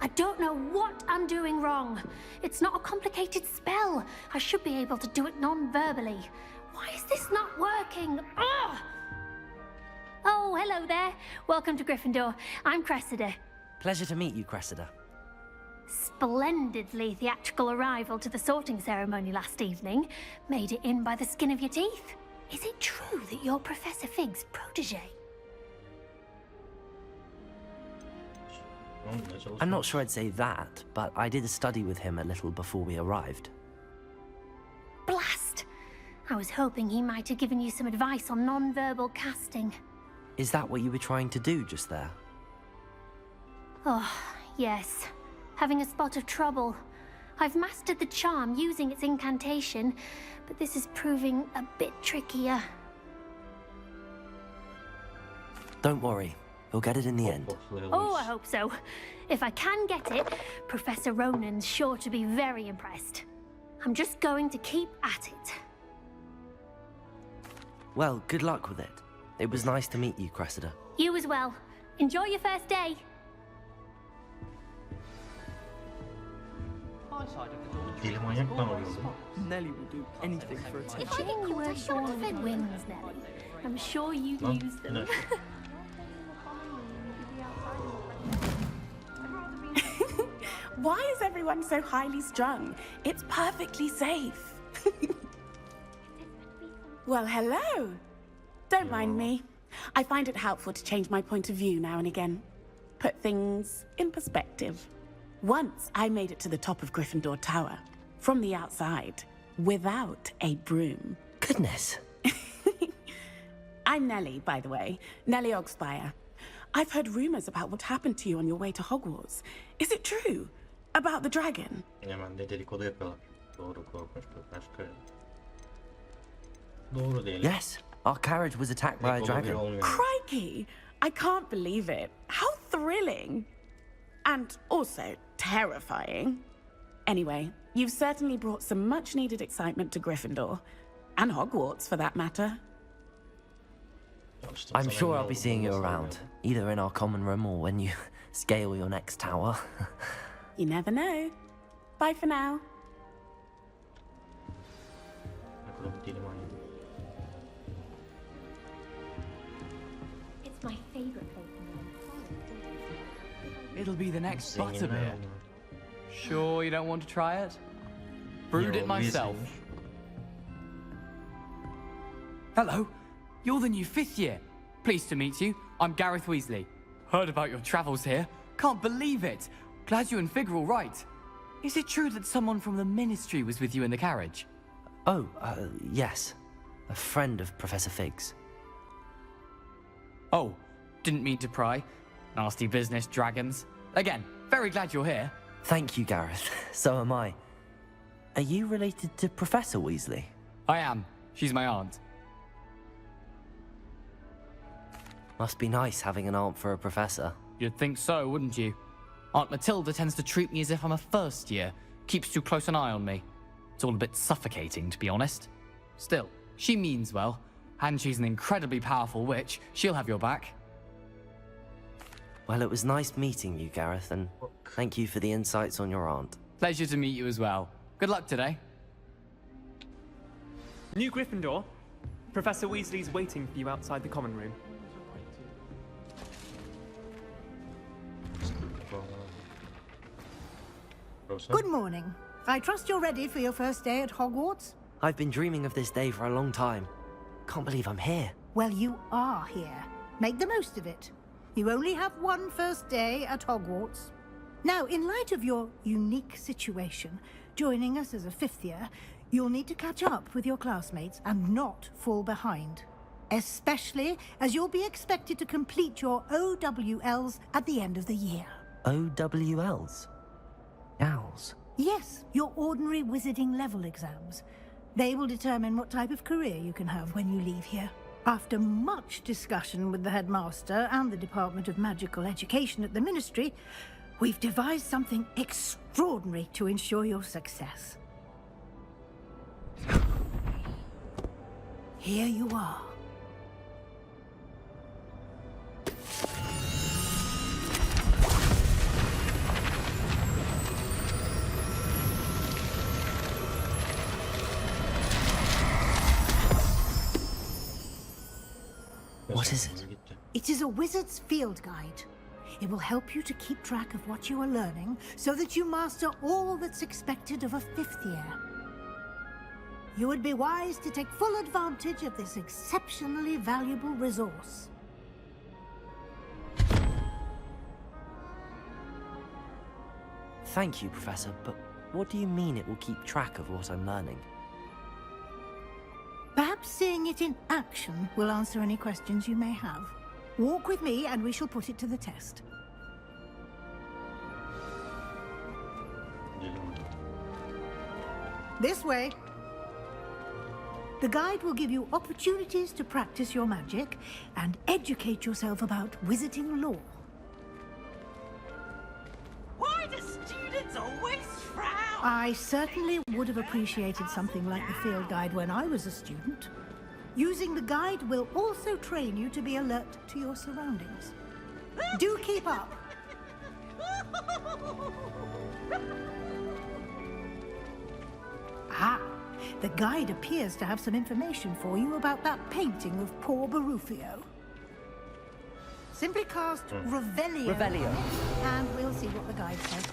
I don't know what I'm doing wrong. It's not a complicated spell. I should be able to do it non-verbally. Why is this not working? Ugh! Oh, hello there. Welcome to Gryffindor. I'm Cressida. Pleasure to meet you, Cressida. Splendidly theatrical arrival to the sorting ceremony last evening. Made it in by the skin of your teeth. Is it true that you're Professor Fig's protege? I'm not sure I'd say that, but I did study with him a little before we arrived. Blast! I was hoping he might have given you some advice on non-verbal casting. Is that what you were trying to do just there? Oh, yes. Having a spot of trouble. I've mastered the charm using its incantation, but this is proving a bit trickier. Don't worry, you'll get it in the end. Oh, I hope so. If I can get it, Professor Ronan's sure to be very impressed. I'm just going to keep at it. Well, good luck with it. It was nice to meet you, Cressida. You as well. Enjoy your first day. Deli manyak mı arıyordum? Nelly will do anything for attention. If I get you were born with wings, Nelly, I'm sure you'd Lan, use them. ne? Why is everyone so highly strung? It's perfectly safe. Well, hello. Don't mind me. I find it helpful to change my point of view now and again. Put things in perspective. Once I made it to the top of Gryffindor Tower, from the outside, without a broom. Goodness. I'm Nelly, by the way. Nelly Ogspire. I've heard rumors about what happened to you on your way to Hogwarts. Is it true? About the dragon? Hemen de dedikodu yapıyorlar. Doğru, korkunç bir başka. Doğru diyelim. Yes, our carriage was attacked by a dragon. Crikey! I can't believe it. How thrilling! And also terrifying. Anyway, you've certainly brought some much-needed excitement to Gryffindor. And Hogwarts, for that matter. I'm sure I'll be seeing you around, either in our common room or when you scale your next tower. You never know. Bye for now. It's my favorite Pokemon. It'll be the next Butterbeer. Sure you don't want to try it? Brewed it myself. Hello. You're the new 5th year. Pleased to meet you. I'm Gareth Weasley. Heard about your travels here. Can't believe it. Glad you and Fig are all right. Is it true that someone from the Ministry was with you in the carriage? Oh, yes. A friend of Professor Fig's. Oh, didn't mean to pry. Nasty business, dragons. Again, very glad you're here. Thank you, Gareth. So am I. Are you related to Professor Weasley? I am. She's my aunt. Must be nice having an aunt for a professor. You'd think so, wouldn't you? Aunt Matilda tends to treat me as if I'm a first year. Keeps too close an eye on me. It's all a bit suffocating, to be honest. Still, she means well. And she's an incredibly powerful witch. She'll have your back. Well, it was nice meeting you, Gareth, and thank you for the insights on your aunt. Pleasure to meet you as well. Good luck today. New Gryffindor. Professor Weasley's waiting for you outside the common room. Good morning. I trust you're ready for your first day at Hogwarts? I've been dreaming of this day for a long time. Can't believe I'm here. Well, you are here. Make the most of it. You only have one first day at Hogwarts. Now, in light of your unique situation, joining us as a 5th year, you'll need to catch up with your classmates and not fall behind. Especially as you'll be expected to complete your OWLs at the end of the year. OWLs? Owls? Yes, your ordinary wizarding level exams. They will determine what type of career you can have when you leave here. After much discussion with the headmaster and the Department of Magical Education at the Ministry, we've devised something extraordinary to ensure your success. Here you are. What is it? It is a wizard's field guide. It will help you to keep track of what you are learning so that you master all that's expected of a 5th year. You would be wise to take full advantage of this exceptionally valuable resource. Thank you, Professor, but what do you mean it will keep track of what I'm learning? Perhaps seeing it in action will answer any questions you may have. Walk with me and we shall put it to the test. This way. The guide will give you opportunities to practice your magic and educate yourself about wizarding lore. Why do students always frown? I certainly would have appreciated something like the field guide when I was a student. Using the guide will also train you to be alert to your surroundings. Do keep up. Ah, the guide appears to have some information for you about that painting of poor Barufio. Simply cast Revelio, Revelio. on it, and we'll see what the guide says.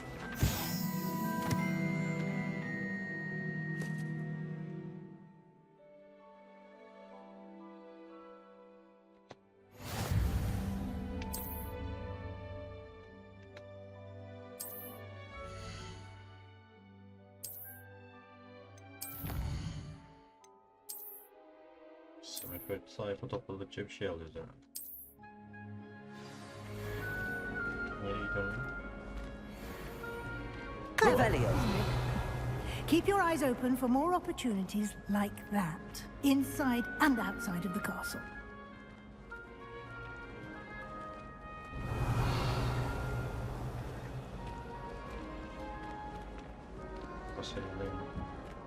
Sayfa topladıkça bir şey alıyoruz herhalde. Nereye gidiyorum? Revelio. Keep your eyes open for more opportunities like that, inside and outside of the castle.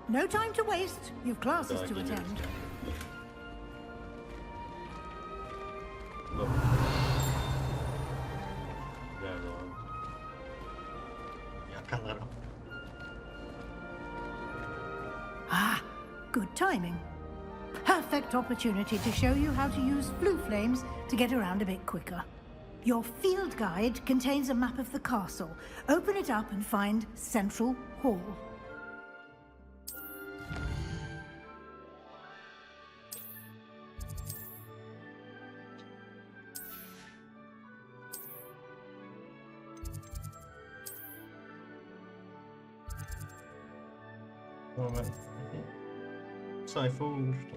No time to waste. You've classes to attend. Ah, good timing. Perfect opportunity to show you how to use blue flames to get around a bit quicker. Your field guide contains a map of the castle. Open it up and find Central Hall. ama ben sayfa olmuştu.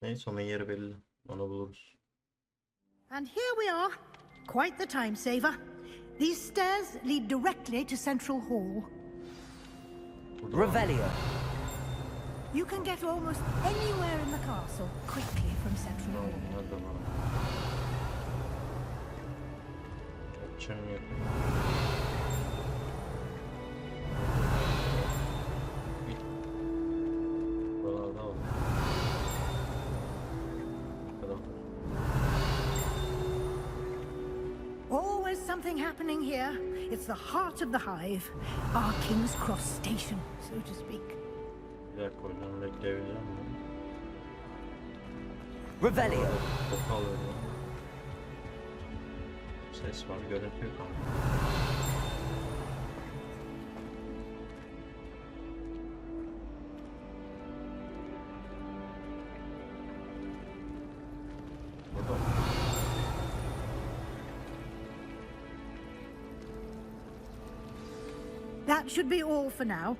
Neyse onun yeri belli. Onu buluruz. And here we are. Quite the time saver. These stairs lead directly to Central Hall. Revelio. You can get almost anywhere in the castle quickly from Central Hall. Hadi bakalım. TÜRKÇE yok. Buralarda oldu. Always something happening here. It's the heart of the hive. Our King's Cross station, so to speak. Bir dakika hocam bekleyebilir miyim? Revelio. Koku alıyorum. Ses var, görüntü yok ama. That should be all for now.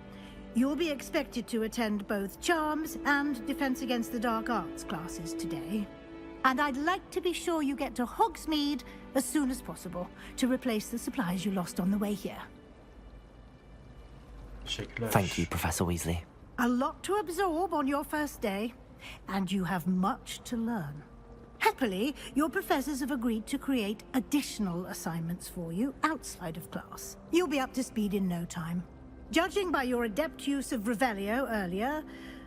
You'll be expected to attend both Charms and Defense Against the Dark Arts classes today. And I'd like to be sure you get to Hogsmeade as soon as possible to replace the supplies you lost on the way here. Thank you, Professor Weasley. A lot to absorb on your first day, and you have much to learn. Happily, your professors have agreed to create additional assignments for you outside of class. You'll be up to speed in no time. Judging by your adept use of Revelio earlier,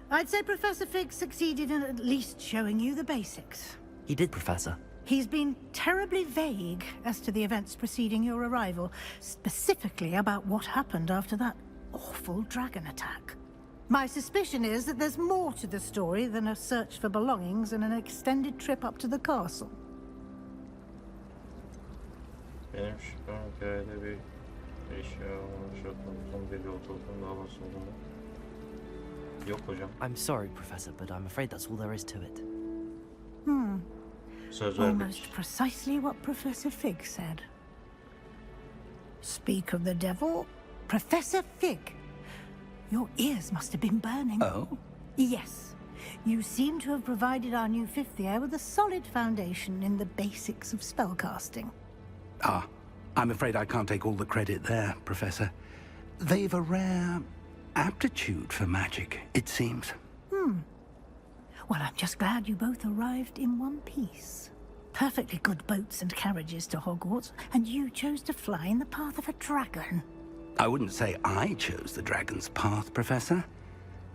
I'd say Professor Fig succeeded in at least showing you the basics. He did, Professor. He's been terribly vague as to the events preceding your arrival, specifically about what happened after that awful dragon attack. My suspicion is that there's more to the story than a search for belongings and an extended trip up to the castle. Benim şu an hikayede bir eşya olmuş, uzun bir yolculuğun daha başladığında. Yok hocam. I'm sorry, Professor, but I'm afraid that's all there is to it. Söz verdik. Almost precisely what Professor Fig said. Speak of the devil, Professor Fig. Your ears must have been burning. Oh? Yes. You seem to have provided our new fifth year with a solid foundation in the basics of spellcasting. Ah, I'm afraid I can't take all the credit there, Professor. They've a rare aptitude for magic, it seems. Well, I'm just glad you both arrived in one piece. Perfectly good boats and carriages to Hogwarts, and you chose to fly in the path of a dragon. I wouldn't say I chose the dragon's path, Professor.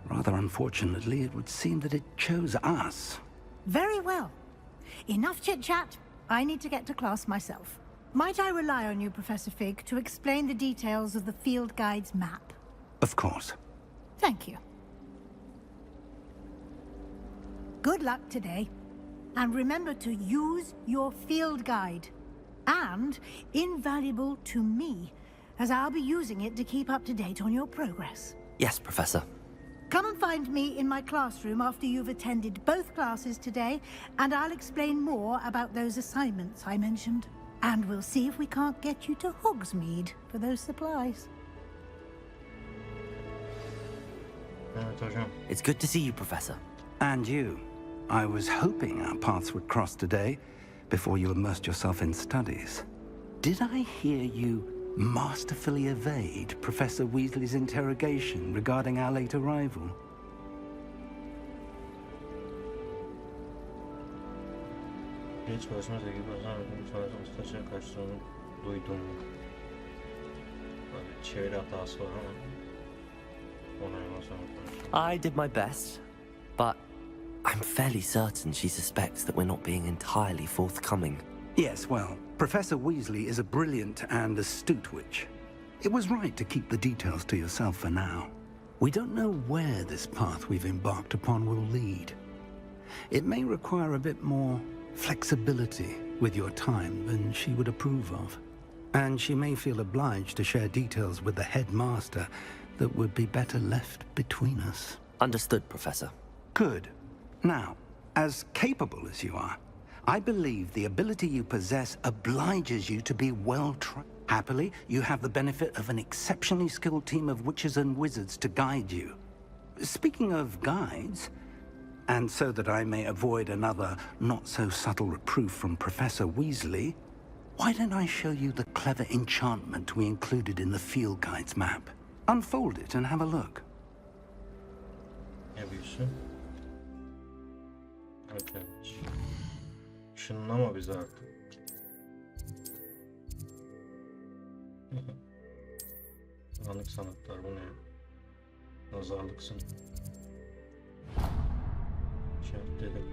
Rather unfortunately, it would seem that it chose us. Very well. Enough chit-chat. I need to get to class myself. Might I rely on you, Professor Fig, to explain the details of the field guide's map? Of course. Thank you. Good luck today. And remember to use your field guide. And invaluable to me, as I'll be using it to keep up to date on your progress. Yes, Professor. Come and find me in my classroom after you've attended both classes today, and I'll explain more about those assignments I mentioned. And we'll see if we can't get you to Hogsmeade for those supplies. Evet hocam. It's good to see you, Professor. And you. I was hoping our paths would cross today, before you immersed yourself in studies. Did I hear you masterfully evade Professor Weasley's interrogation regarding our late arrival? Hiç başıma tek ustaça kaçtığını duydum. Böyle çeviri hatası var ama ona sonra I did my best, but I'm fairly certain she suspects that we're not being entirely forthcoming. Yes, well, Professor Weasley is a brilliant and astute witch. It was right to keep the details to yourself for now. We don't know where this path we've embarked upon will lead. It may require a bit more flexibility with your time than she would approve of. And she may feel obliged to share details with the headmaster that would be better left between us. Understood, Professor. Good. Now, As capable as you are, I believe the ability you possess obliges you to be well-trained. Happily, you have the benefit of an exceptionally skilled team of witches and wizards to guide you. Speaking of guides, and so that I may avoid another not-so-subtle reproof from Professor Weasley, why don't I show you the clever enchantment we included in the field guide's map? Unfold it and have a look. Ne büyüsün? Okay. Şunlama bizi artık. Anlık sanatlar bu ne? Nazarlıksın. Dedim.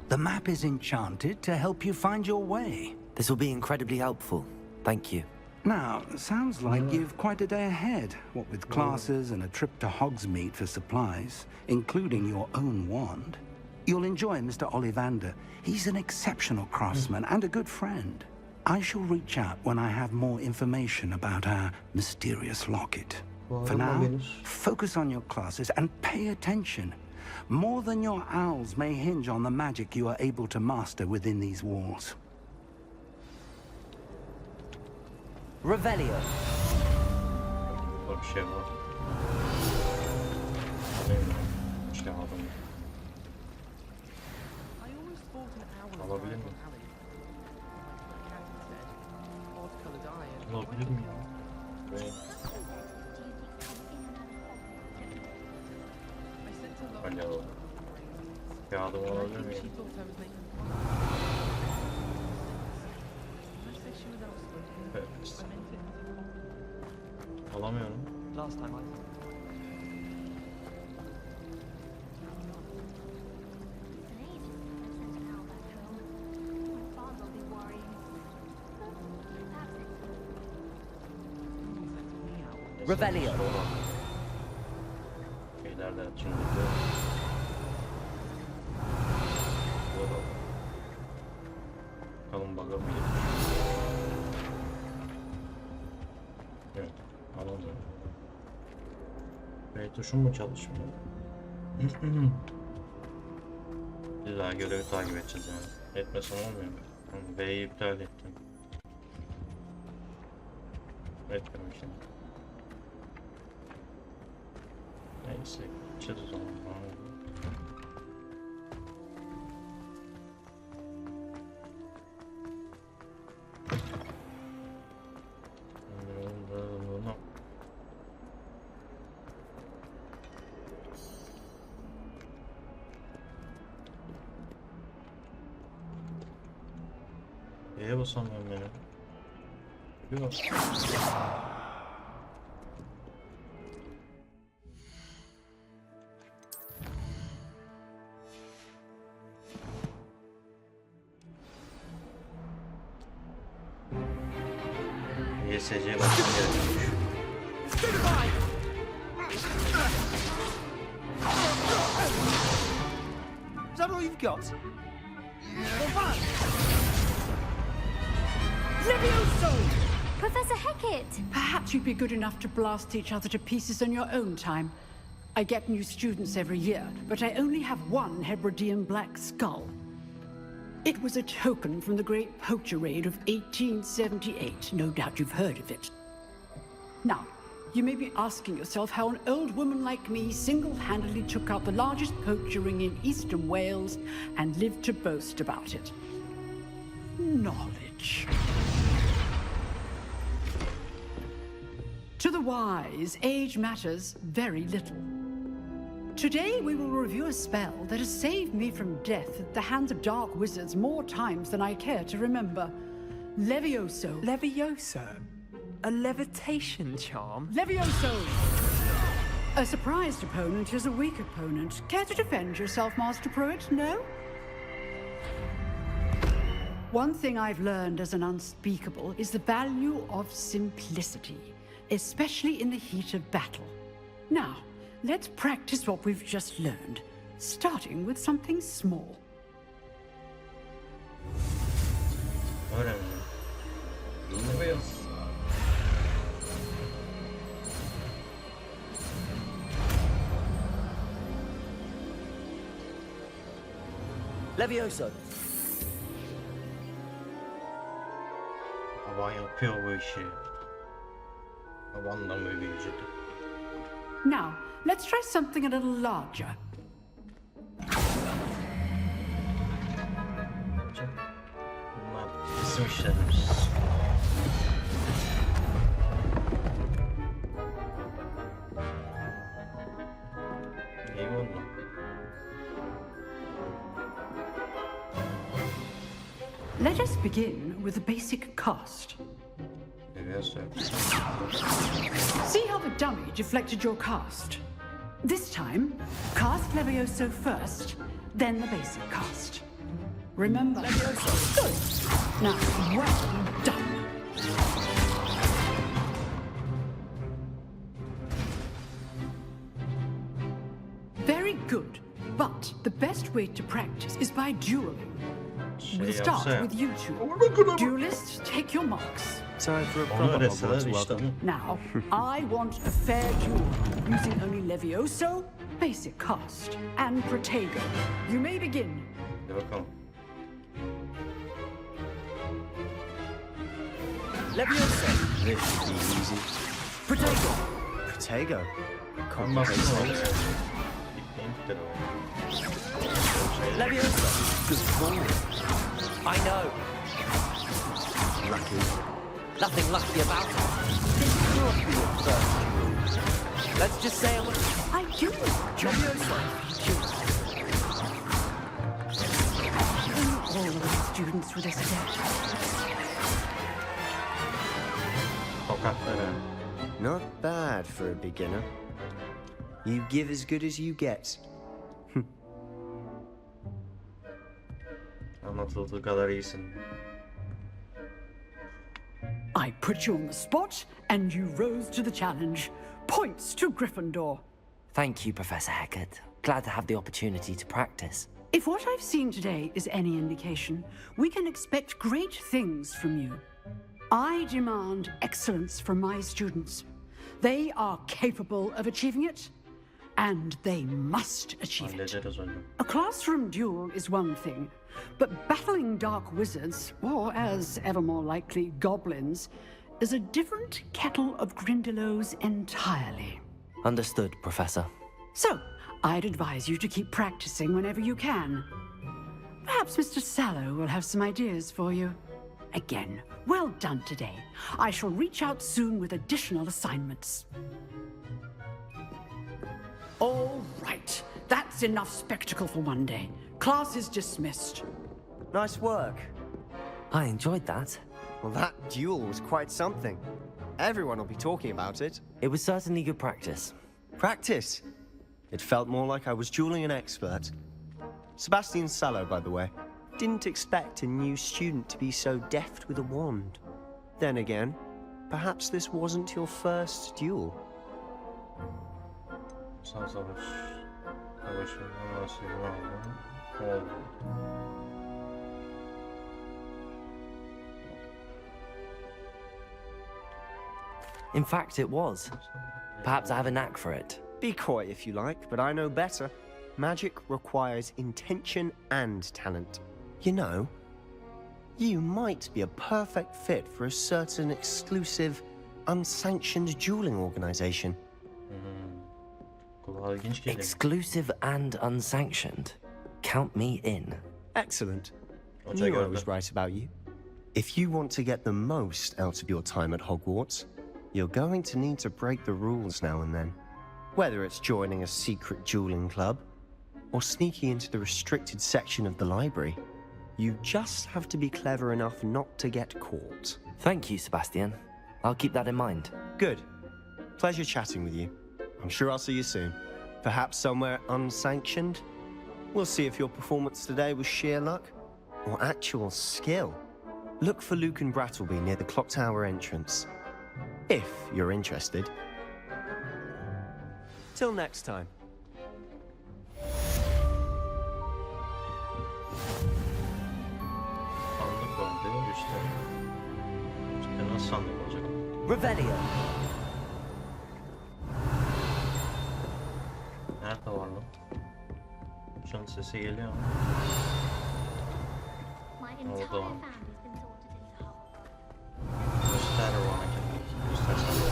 The map is enchanted to help you find your way. This will be incredibly helpful. Thank you. Now, sounds like you've quite a day ahead, what with classes and a trip to Hogsmeade for supplies, including your own wand. You'll enjoy Mr. Ollivander. He's an exceptional craftsman and a good friend. I shall reach out when I have more information about our mysterious locket. For now, focus on your classes and pay attention. More than your owls may hinge on the magic you are able to master within these walls. Revelio. Bir şey var. İşte aldım. Alabilir miyim? Alabilir miyim? Bence alalım. Kağıdım alabilir miyim? Evet. Alamıyorum. Revelio. Şeylerden şimdi bakalım bakabilir. Evet, alalım. V tuşum mu çalışmıyor? İlla görevi takip edeceğiz yani. Etmesem olmuyor mu? V'yi iptal ettim. Etmemişim. Neyse, geçeceğiz o zaman. Neye basamıyorum benim? Yok. YSC'ye basmam gerekiyormuş. Is that all you've got? Levioso! Professor Hecat! Perhaps you'd be good enough to blast each other to pieces on your own time. I get new students every year, but I only have one Hebridean black skull. It was a token from the Great Poacher Raid of 1878. No doubt you've heard of it. Now, you may be asking yourself how an old woman like me single-handedly took out the largest poacher ring in eastern Wales and lived to boast about it. Knowledge. To the wise, age matters very little. Today we will review a spell that has saved me from death at the hands of dark wizards more times than I care to remember. Levioso. Levioso? A levitation charm? Levioso! A surprised opponent is a weak opponent. Care to defend yourself, Master Pruitt? No? One thing I've learned as an unspeakable is the value of simplicity, especially in the heat of battle. Now, let's practice what we've just learned, starting with something small. Levioso. Baban yapıyor bu işi. Babandan böyle vücudu. Now, let's try something a little larger. Bunlar bizim işlerimiz. İyi oldu. Let us begin with the basic cast. Levioso. See how the dummy deflected your cast? This time, cast Levioso first, then the basic cast. Remember, Levioso. Good. Now, well done. Very good. But the best way to practice is by dueling. We'll start with you two. Duelists, take your marks. Time for a proper Hogwarts welcome. Now, I want a fair duel, using only Levioso, basic cast, and Protego. You may begin. Levioso. This should be easy. Protego. Protego. Levioso. Good call. I know. Lucky. Nothing lucky about it. This could be your first duel. Let's just say I'm I do. Levioso. All of the students with a step. Not bad for a beginner. You give as good as you get. Anlatıldığı kadar iyisin. I put you on the spot, and you rose to the challenge. Points to Gryffindor. Thank you, Professor Hecat. Glad to have the opportunity to practice. If what I've seen today is any indication, we can expect great things from you. I demand excellence from my students. They are capable of achieving it, and they must achieve it. A classroom duel is one thing, but battling dark wizards, or as ever more likely, goblins, is a different kettle of Grindylows entirely. Understood, Professor. So, I'd advise you to keep practicing whenever you can. Perhaps Mr. Sallow will have some ideas for you. Again, well done today. I shall reach out soon with additional assignments. All right, that's enough spectacle for one day. Class is dismissed. Nice work. I enjoyed that. Well, that duel was quite something. Everyone will be talking about it. It was certainly good practice. Practice? It felt more like I was dueling an expert. Sebastian Sallow, by the way. Didn't expect a new student to be so deft with a wand. Then again, perhaps this wasn't your first duel. In fact, it was. Perhaps I have a knack for it. Be coy if you like, but I know better. Magic requires intention and talent. You know, you might be a perfect fit for a certain exclusive, unsanctioned dueling organization. Exclusive and unsanctioned. Count me in. Excellent. Knew I was right about you. If you want to get the most out of your time at Hogwarts, you're going to need to break the rules now and then. Whether it's joining a secret dueling club, or sneaking into the restricted section of the library, you just have to be clever enough not to get caught. Thank you, Sebastian. I'll keep that in mind. Good. Pleasure chatting with you. I'm sure I'll see you soon. Perhaps somewhere unsanctioned? We'll see if your performance today was sheer luck or actual skill. Look for Luke and Brattleby near the clock tower entrance. If you're interested. Till next time. Revelio. Nerede var lan? Şunun sesi geliyor mu? Orada var. Göster bana kendini. Göstersene.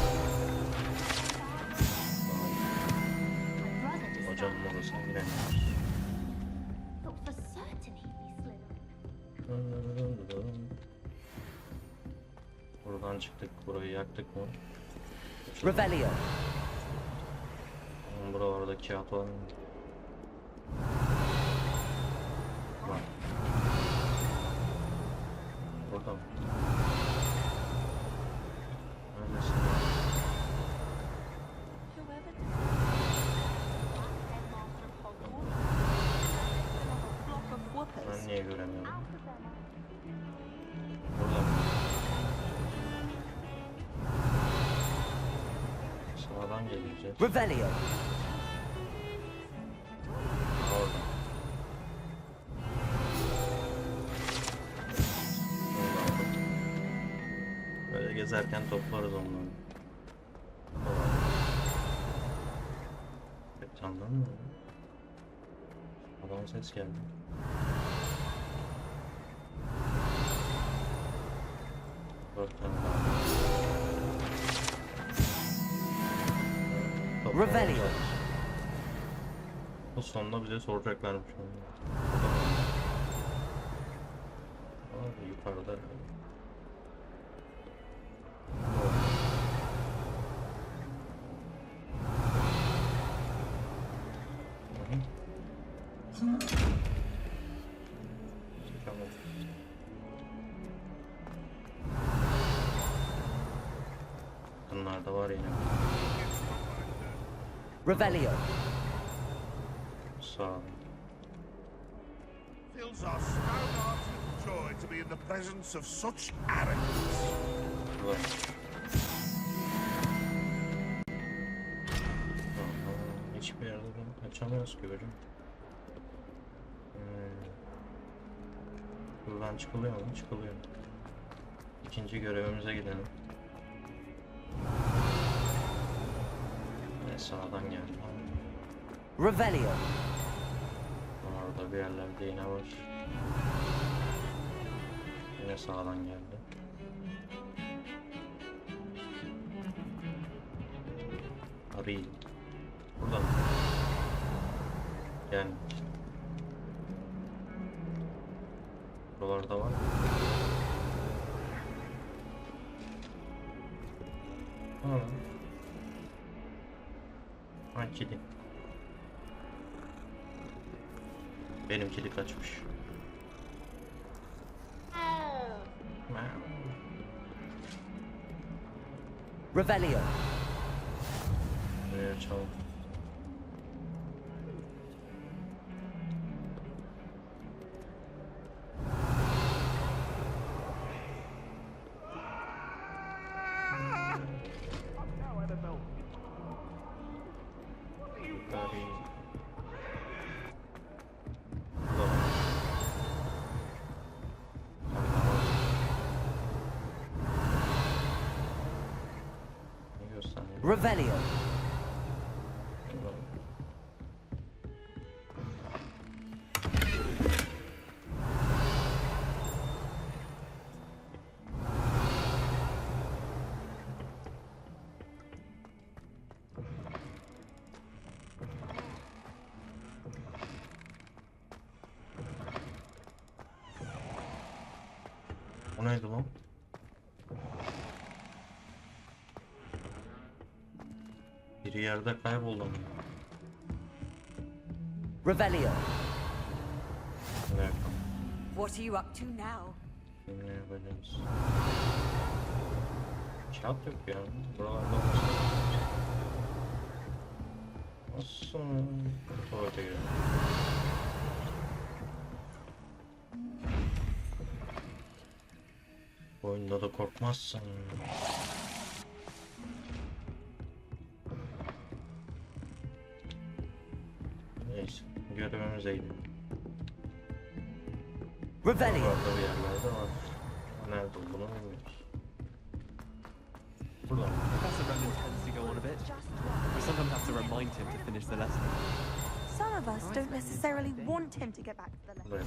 Hocanın odasına giremiyoruz. Buradan çıktık. Burayı yaktık mı? Revelio. Buralarda kağıt var mı? Var. Burada mı? Neredesin? Ben niye göremiyorum? Burada mı? Sağdan geleceğiz. Revelio. Orada. Böyle gezerken toplarız onları. Pek candan mı? Adam ses geldi. Dört tane daha. Revelio. Bu sonunda bize soracaklarmış onu. Abi yukarıda. Bunlar da var yine. Revelio. Sağ. Fills our stout hearts with joy to be in the presence of such arrogance. Hiçbir yerden kaçamıyoruz ki hocam. Buradan çıkılıyor mu? Çıkılıyor. İkinci görevimize gidelim. Sağdan geldi. Revelio. Orada bir yerlerde yine var. Yine sağdan geldi. Abi. Buradan. Gel. Buralarda var. Ha. Ha, kedi. Benim kedi kaçmış. Revelio. Buraya açalım. Revelio. O neydi lan? Biri yerde kayboldu mu? Revelio. Ne? What are you up to now? Ne yapacağız? Kağıt yok ya. Buralarda olmasın. Nasıl? Tuvalete girelim. Oyunda da korkmazsın. Neyse, görevimize gidelim. Revelio. Burada bir yerlerde var. Nerede olduğunu bilmiyoruz. Burada. Professor Brennan tends to go on a bit. We sometimes have to remind him to finish the lesson. Some of us don't necessarily want him to get back to the lesson. Buraya.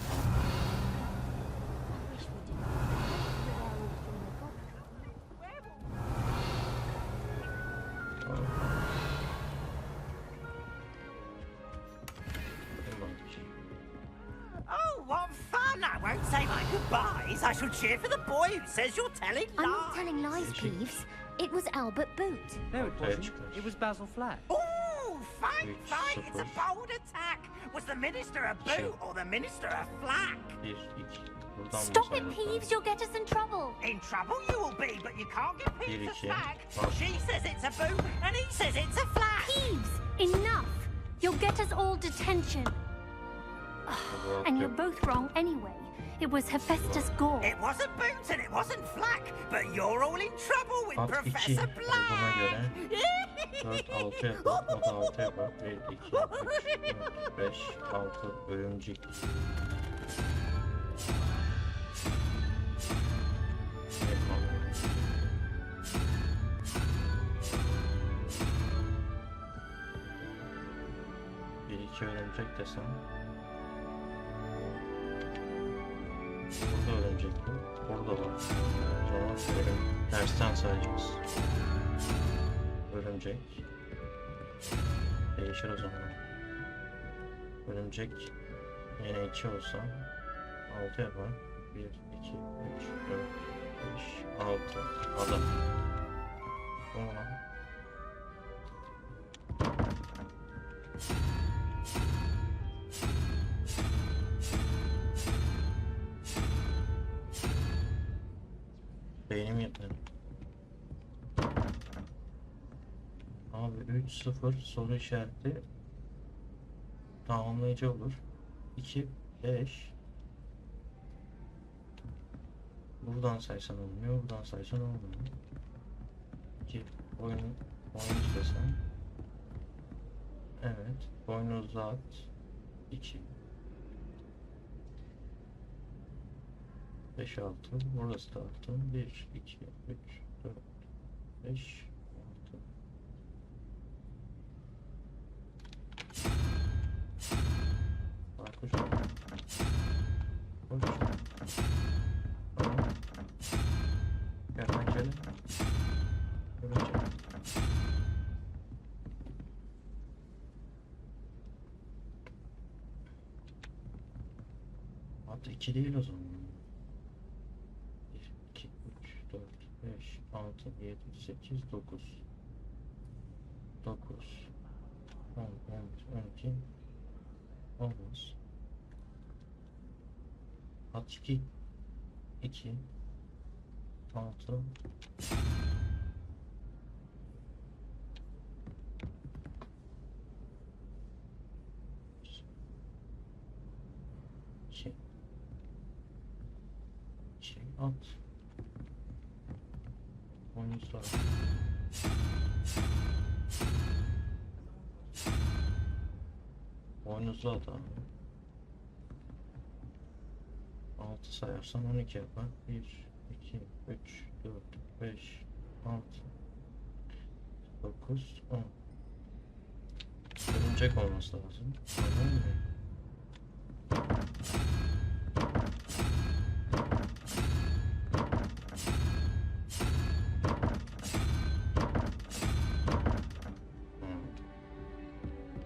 Oh, what fun! I won't say my goodbyes. I shall cheer for the boy who says you're telling lies. I'm not telling lies, Peeves. It was Albert Boot. No, it wasn't. It was Basil Flack. Ooh, fight, fight! It's a bold attack. Was the minister a boot or the minister a flack? Stop it, Peeves. You'll get us in trouble. In trouble you will be, but you can't get Peeves a flag. She says it's a boot and he says it's a flag. Peeves, enough. You'll get us all detention. And you're both wrong anyway. It was Hephaestus Gore. It wasn't boot and it wasn't flack, but you're all in trouble with At 2 Professor olduğuna göre Black. 4, 6 yapar. O da 6 yapar. 1, 2, 3, 4, 5, 6 örümcek. Bir iki örümcek desem. Burada örümcek mi? Burada var. O zaman tersten sayacağız. Örümcek. Değişir o zaman. Örümcek yine 2 olsa 6 yapar. 1, 2, 3, 4, 5, 6. Adam. Tamam. Beynim yetmedi. Abi 3-0 soru işareti tamamlayıcı olur. 2, 5. Buradan saysan olmuyor, buradan saysan olmuyor. 2, boynuz desem. Evet, boynuzlu at. 2. 5, 6. Burası da attım. 1, 2, 3, 4, 5, 6. Koş. Koş. Tamam. Kertenkele. Örümcek. At 2 değil o zaman. 2, 3, 4, 5, 6, 7, 8, 9. 9. 10, 11, 12. Olmaz. At 2. 2. 6. At. Boynuzlar. Boynuzlu at abi. 6 sayarsan 12 yapar. 1, 2, 3, 4, 5, 6, 9, 10. Örümcek olması lazım. Tamam mı?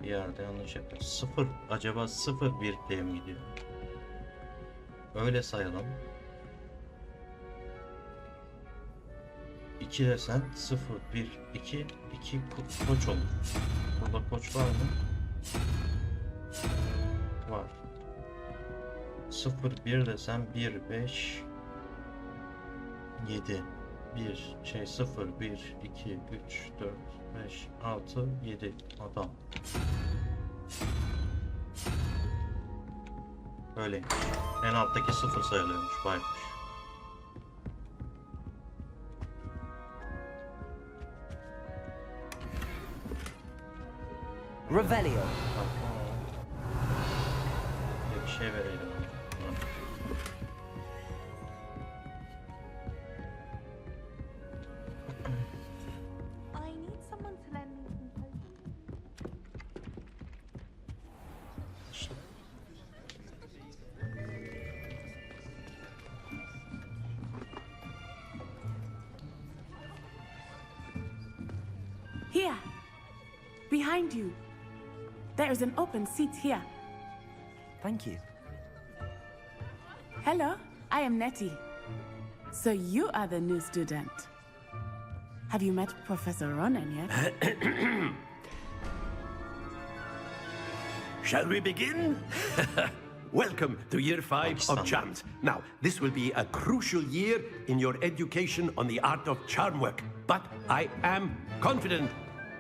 Bir yerde yanlış yapıyor. 0 acaba 0 1 diye mi gidiyor? Öyle sayalım. 2 desen 0 1 2 2 koç olur. Burada koç var mı? Var. 0 1 desem 1 5 7 0 1 2 3 4 5 6 7 adam. Öyleymiş. En alttaki 0 sayılıyormuş. Baykuş. Revelio. Bir şey verelim. I need someone to lend me some potions. Here. Behind you. There is an open seat here. Thank you. Hello, I am Nettie. So you are the new student. Have you met Professor Ronan yet? Shall we begin? Welcome to year 5 of charms. Now, this will be a crucial year in your education on the art of charm work. But I am confident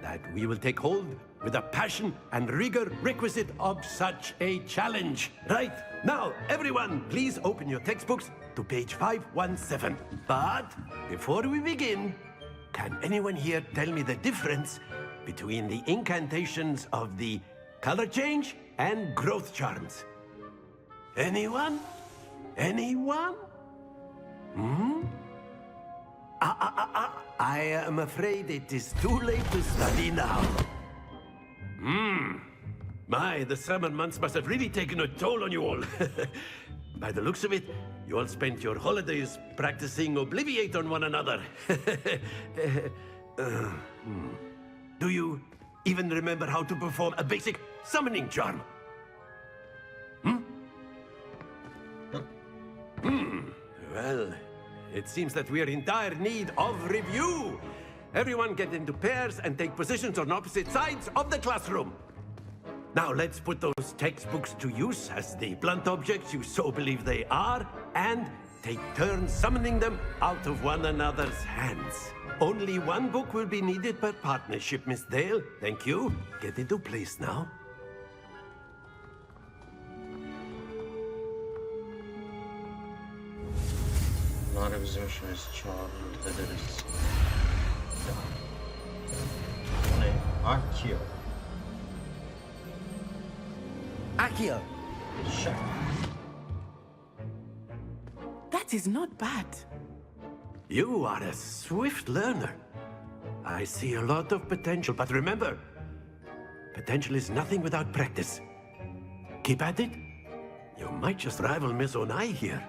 that we will take hold with the passion and rigor requisite of such a challenge. Right, now, everyone, please open your textbooks to page 517. But before we begin, can anyone here tell me the difference between the incantations of the color change and growth charms? Anyone? Anyone? I am afraid it is too late to study now. My, the summer months must have really taken a toll on you all. By the looks of it, you all spent your holidays practicing Obliviate on one another. Do you even remember how to perform a basic summoning charm? Well, it seems that we are in dire need of review. Everyone get into pairs and take positions on opposite sides of the classroom. Now let's put those textbooks to use as the blunt objects you so believe they are, and take turns summoning them out of one another's hands. Only one book will be needed per partnership, Miss Dale. Thank you. Get into place now. Bunlar bizim işimiz, çağırır ederiz. Bu ne? Akio. Accio. That is not bad. You are a swift learner. I see a lot of potential, but remember, potential is nothing without practice. Keep at it. You might just rival Miss Onai here.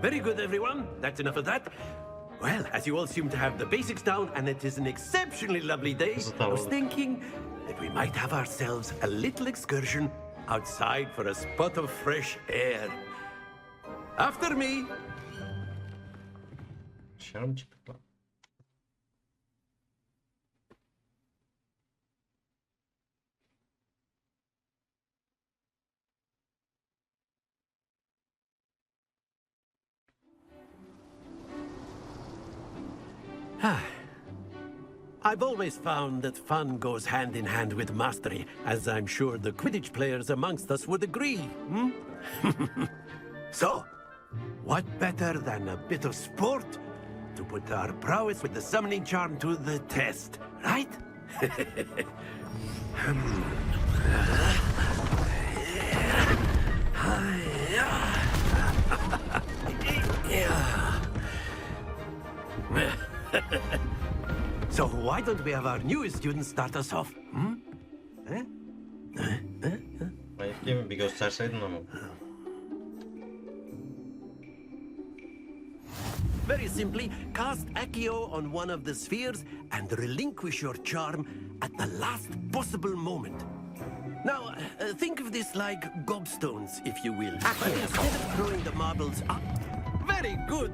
Very good, everyone. That's enough of that. Well, as you all seem to have the basics down, and it is an exceptionally lovely day, I was thinking that we might have ourselves a little excursion outside for a spot of fresh air. After me. Dışarı mı çıktık lan? I've always found that fun goes hand in hand with mastery, as I'm sure the Quidditch players amongst us would agree. So, what better than a bit of sport to put our prowess with the summoning charm to the test, right? So why don't we have our newest student start us off? Ayıp değil mi? Bir gösterseydin onu. Very simply, cast Accio on one of the spheres and relinquish your charm at the last possible moment. Now, think of this like gobstones, if you will. But instead of throwing the marbles up... Very good!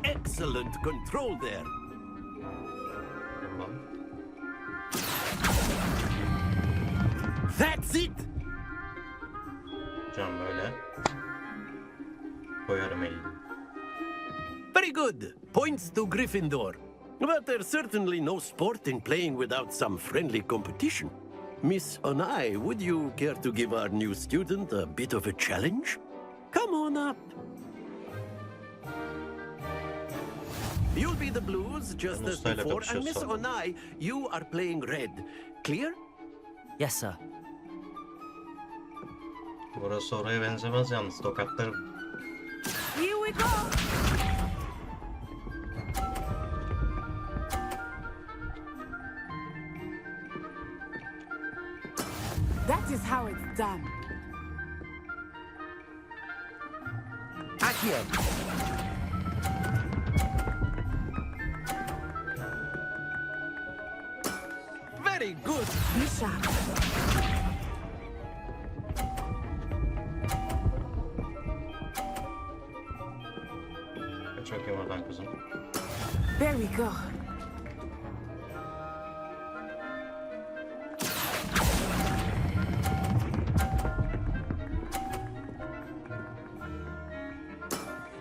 Excellent control there. That's it! Can böyle koyarım elini. Very good. Points to Gryffindor. But there's certainly no sport in playing without some friendly competition. Miss Onai, would you care to give our new student a bit of a challenge? Come on up. You'll be the blues, just as before, and Miss Onai, you are playing red. Clear? Yes, sir. Burası oraya benzemez yalnız, tokatlarım. Here we go! That is how it's done. Accio. Very good. Be sharp. Çok iyi oradan kızım. There we go.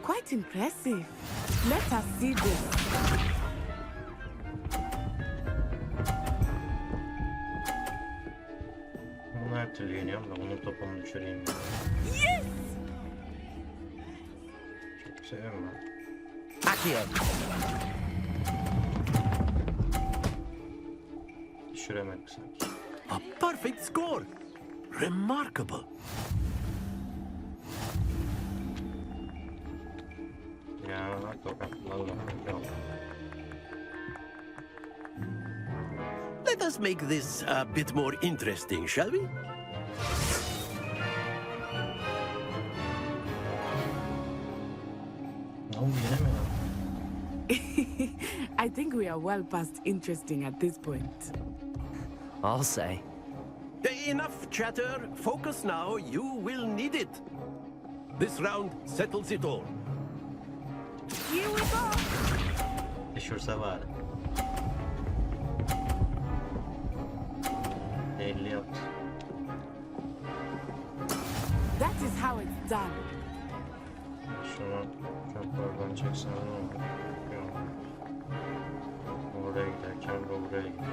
Quite impressive. Let us see this. Bunu her türlü yeniyorum da bunun topunu düşüreyim. Yes! Çok seviyorum ben. Accio. Düşüremedik sanki. A perfect score. Remarkable. Ya tokatlarla. Let us make this a bit more interesting, shall we? Ne oldu yine mi? I think we are well past interesting at this point. I'll say. Enough chatter. Focus now. You will need it. This round settles it all. Here we go. Düşürse var. 50 yaptı. That is how it's done. Şunu çöplerden çeksen ne olur? Yok. Oraya giderken de buraya gidiyor.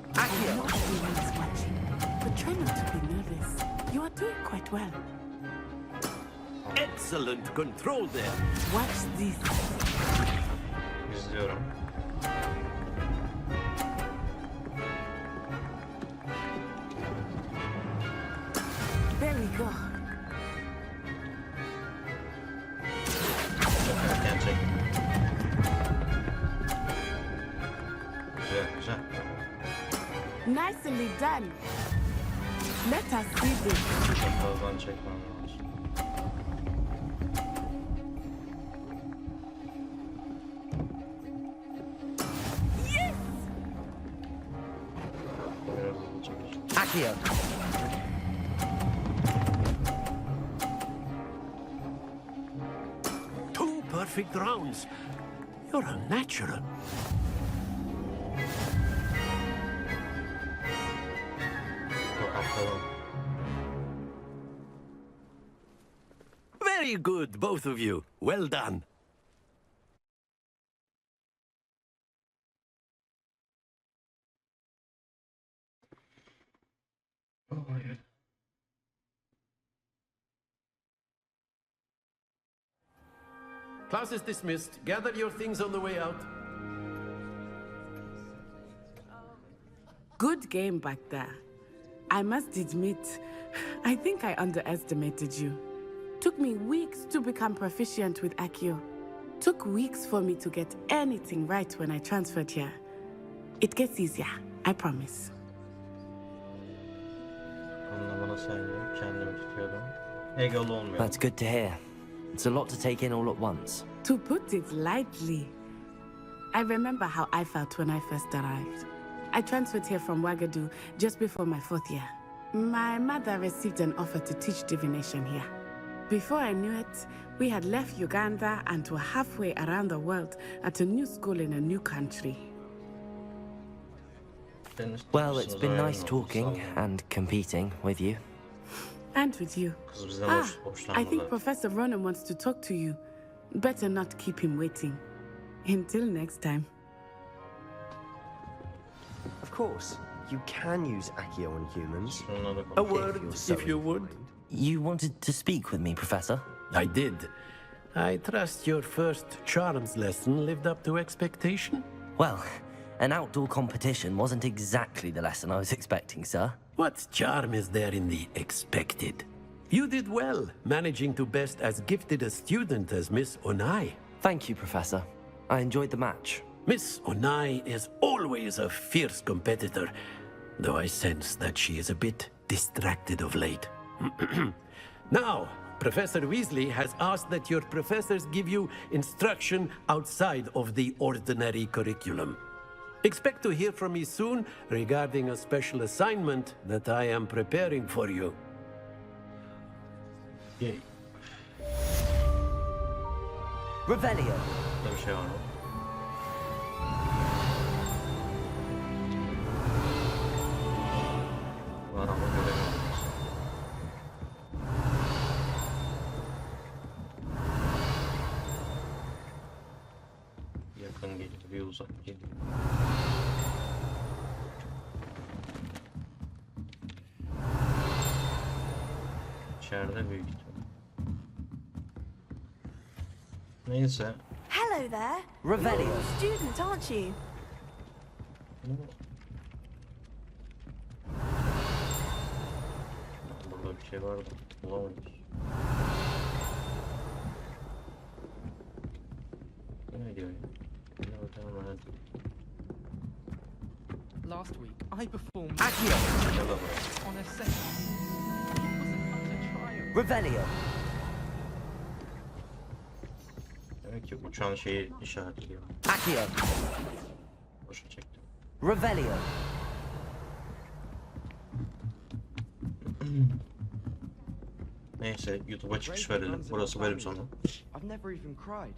I know everyone is watching, but try not to be nervous. You are doing quite well. Excellent control there. Watch this. İzliyorum. There we go. Çok erken çek. Güzel güzel. Nicely done. Let us see this. Çok fazladan çekmem lazım. Yes! Biraz hızlı çekeceğim. Accio. Two perfect rounds. You're a natural. Tokatladım. Very good, both of you. Well done. Oh, yeah. Class is dismissed. Gather your things on the way out. Good game back there. I must admit, I think I underestimated you. Took me weeks to become proficient with Accio. Took weeks for me to get anything right when I transferred here. It gets easier, I promise. Anlamına saymıyorum. Kendimi tutuyordum. Egolu olmuyor. That's good to hear. It's a lot to take in all at once. To put it lightly, I remember how I felt when I first arrived. I transferred here from Ouagadougou just before my 4th year. My mother received an offer to teach divination here. Before I knew it, we had left Uganda and were halfway around the world at a new school in a new country. Well, it's been nice talking and competing with you. And with you. I think Professor Ronan wants to talk to you. Better not keep him waiting. Until next time. Of course, you can use Accio on humans. A word, if you would. You wanted to speak with me, Professor? I did. I trust your first charms lesson lived up to expectation? Well, an outdoor competition wasn't exactly the lesson I was expecting, sir. What charm is there in the expected? You did well, managing to best as gifted a student as Miss Onai. Thank you, Professor. I enjoyed the match. Miss Onai is always a fierce competitor, though I sense that she is a bit distracted of late. Now, Professor Weasley has asked that your professors give you instruction outside of the ordinary curriculum. Expect to hear from me soon regarding a special assignment that I am preparing for you. Yay. Revelio. Burada bir şey var mı? Var ama göremiyoruz. Yakın geliyor, bir uzak geliyor. İçeride büyük ihtimal. Neyse. Hello there. Revelio. You're a student, aren't you? Burada bir şey vardı. Bulamamış. Ne diyor ya? Last week, I performed Accio. on a set. It wasn't much a trial. Revelio. Demek ki uçan şeyi işaretliyor. Accio. Boşa çektim. Revelio. Neyse, YouTube'a çıkış verelim. Burası bölüm sonu. I've never even cried.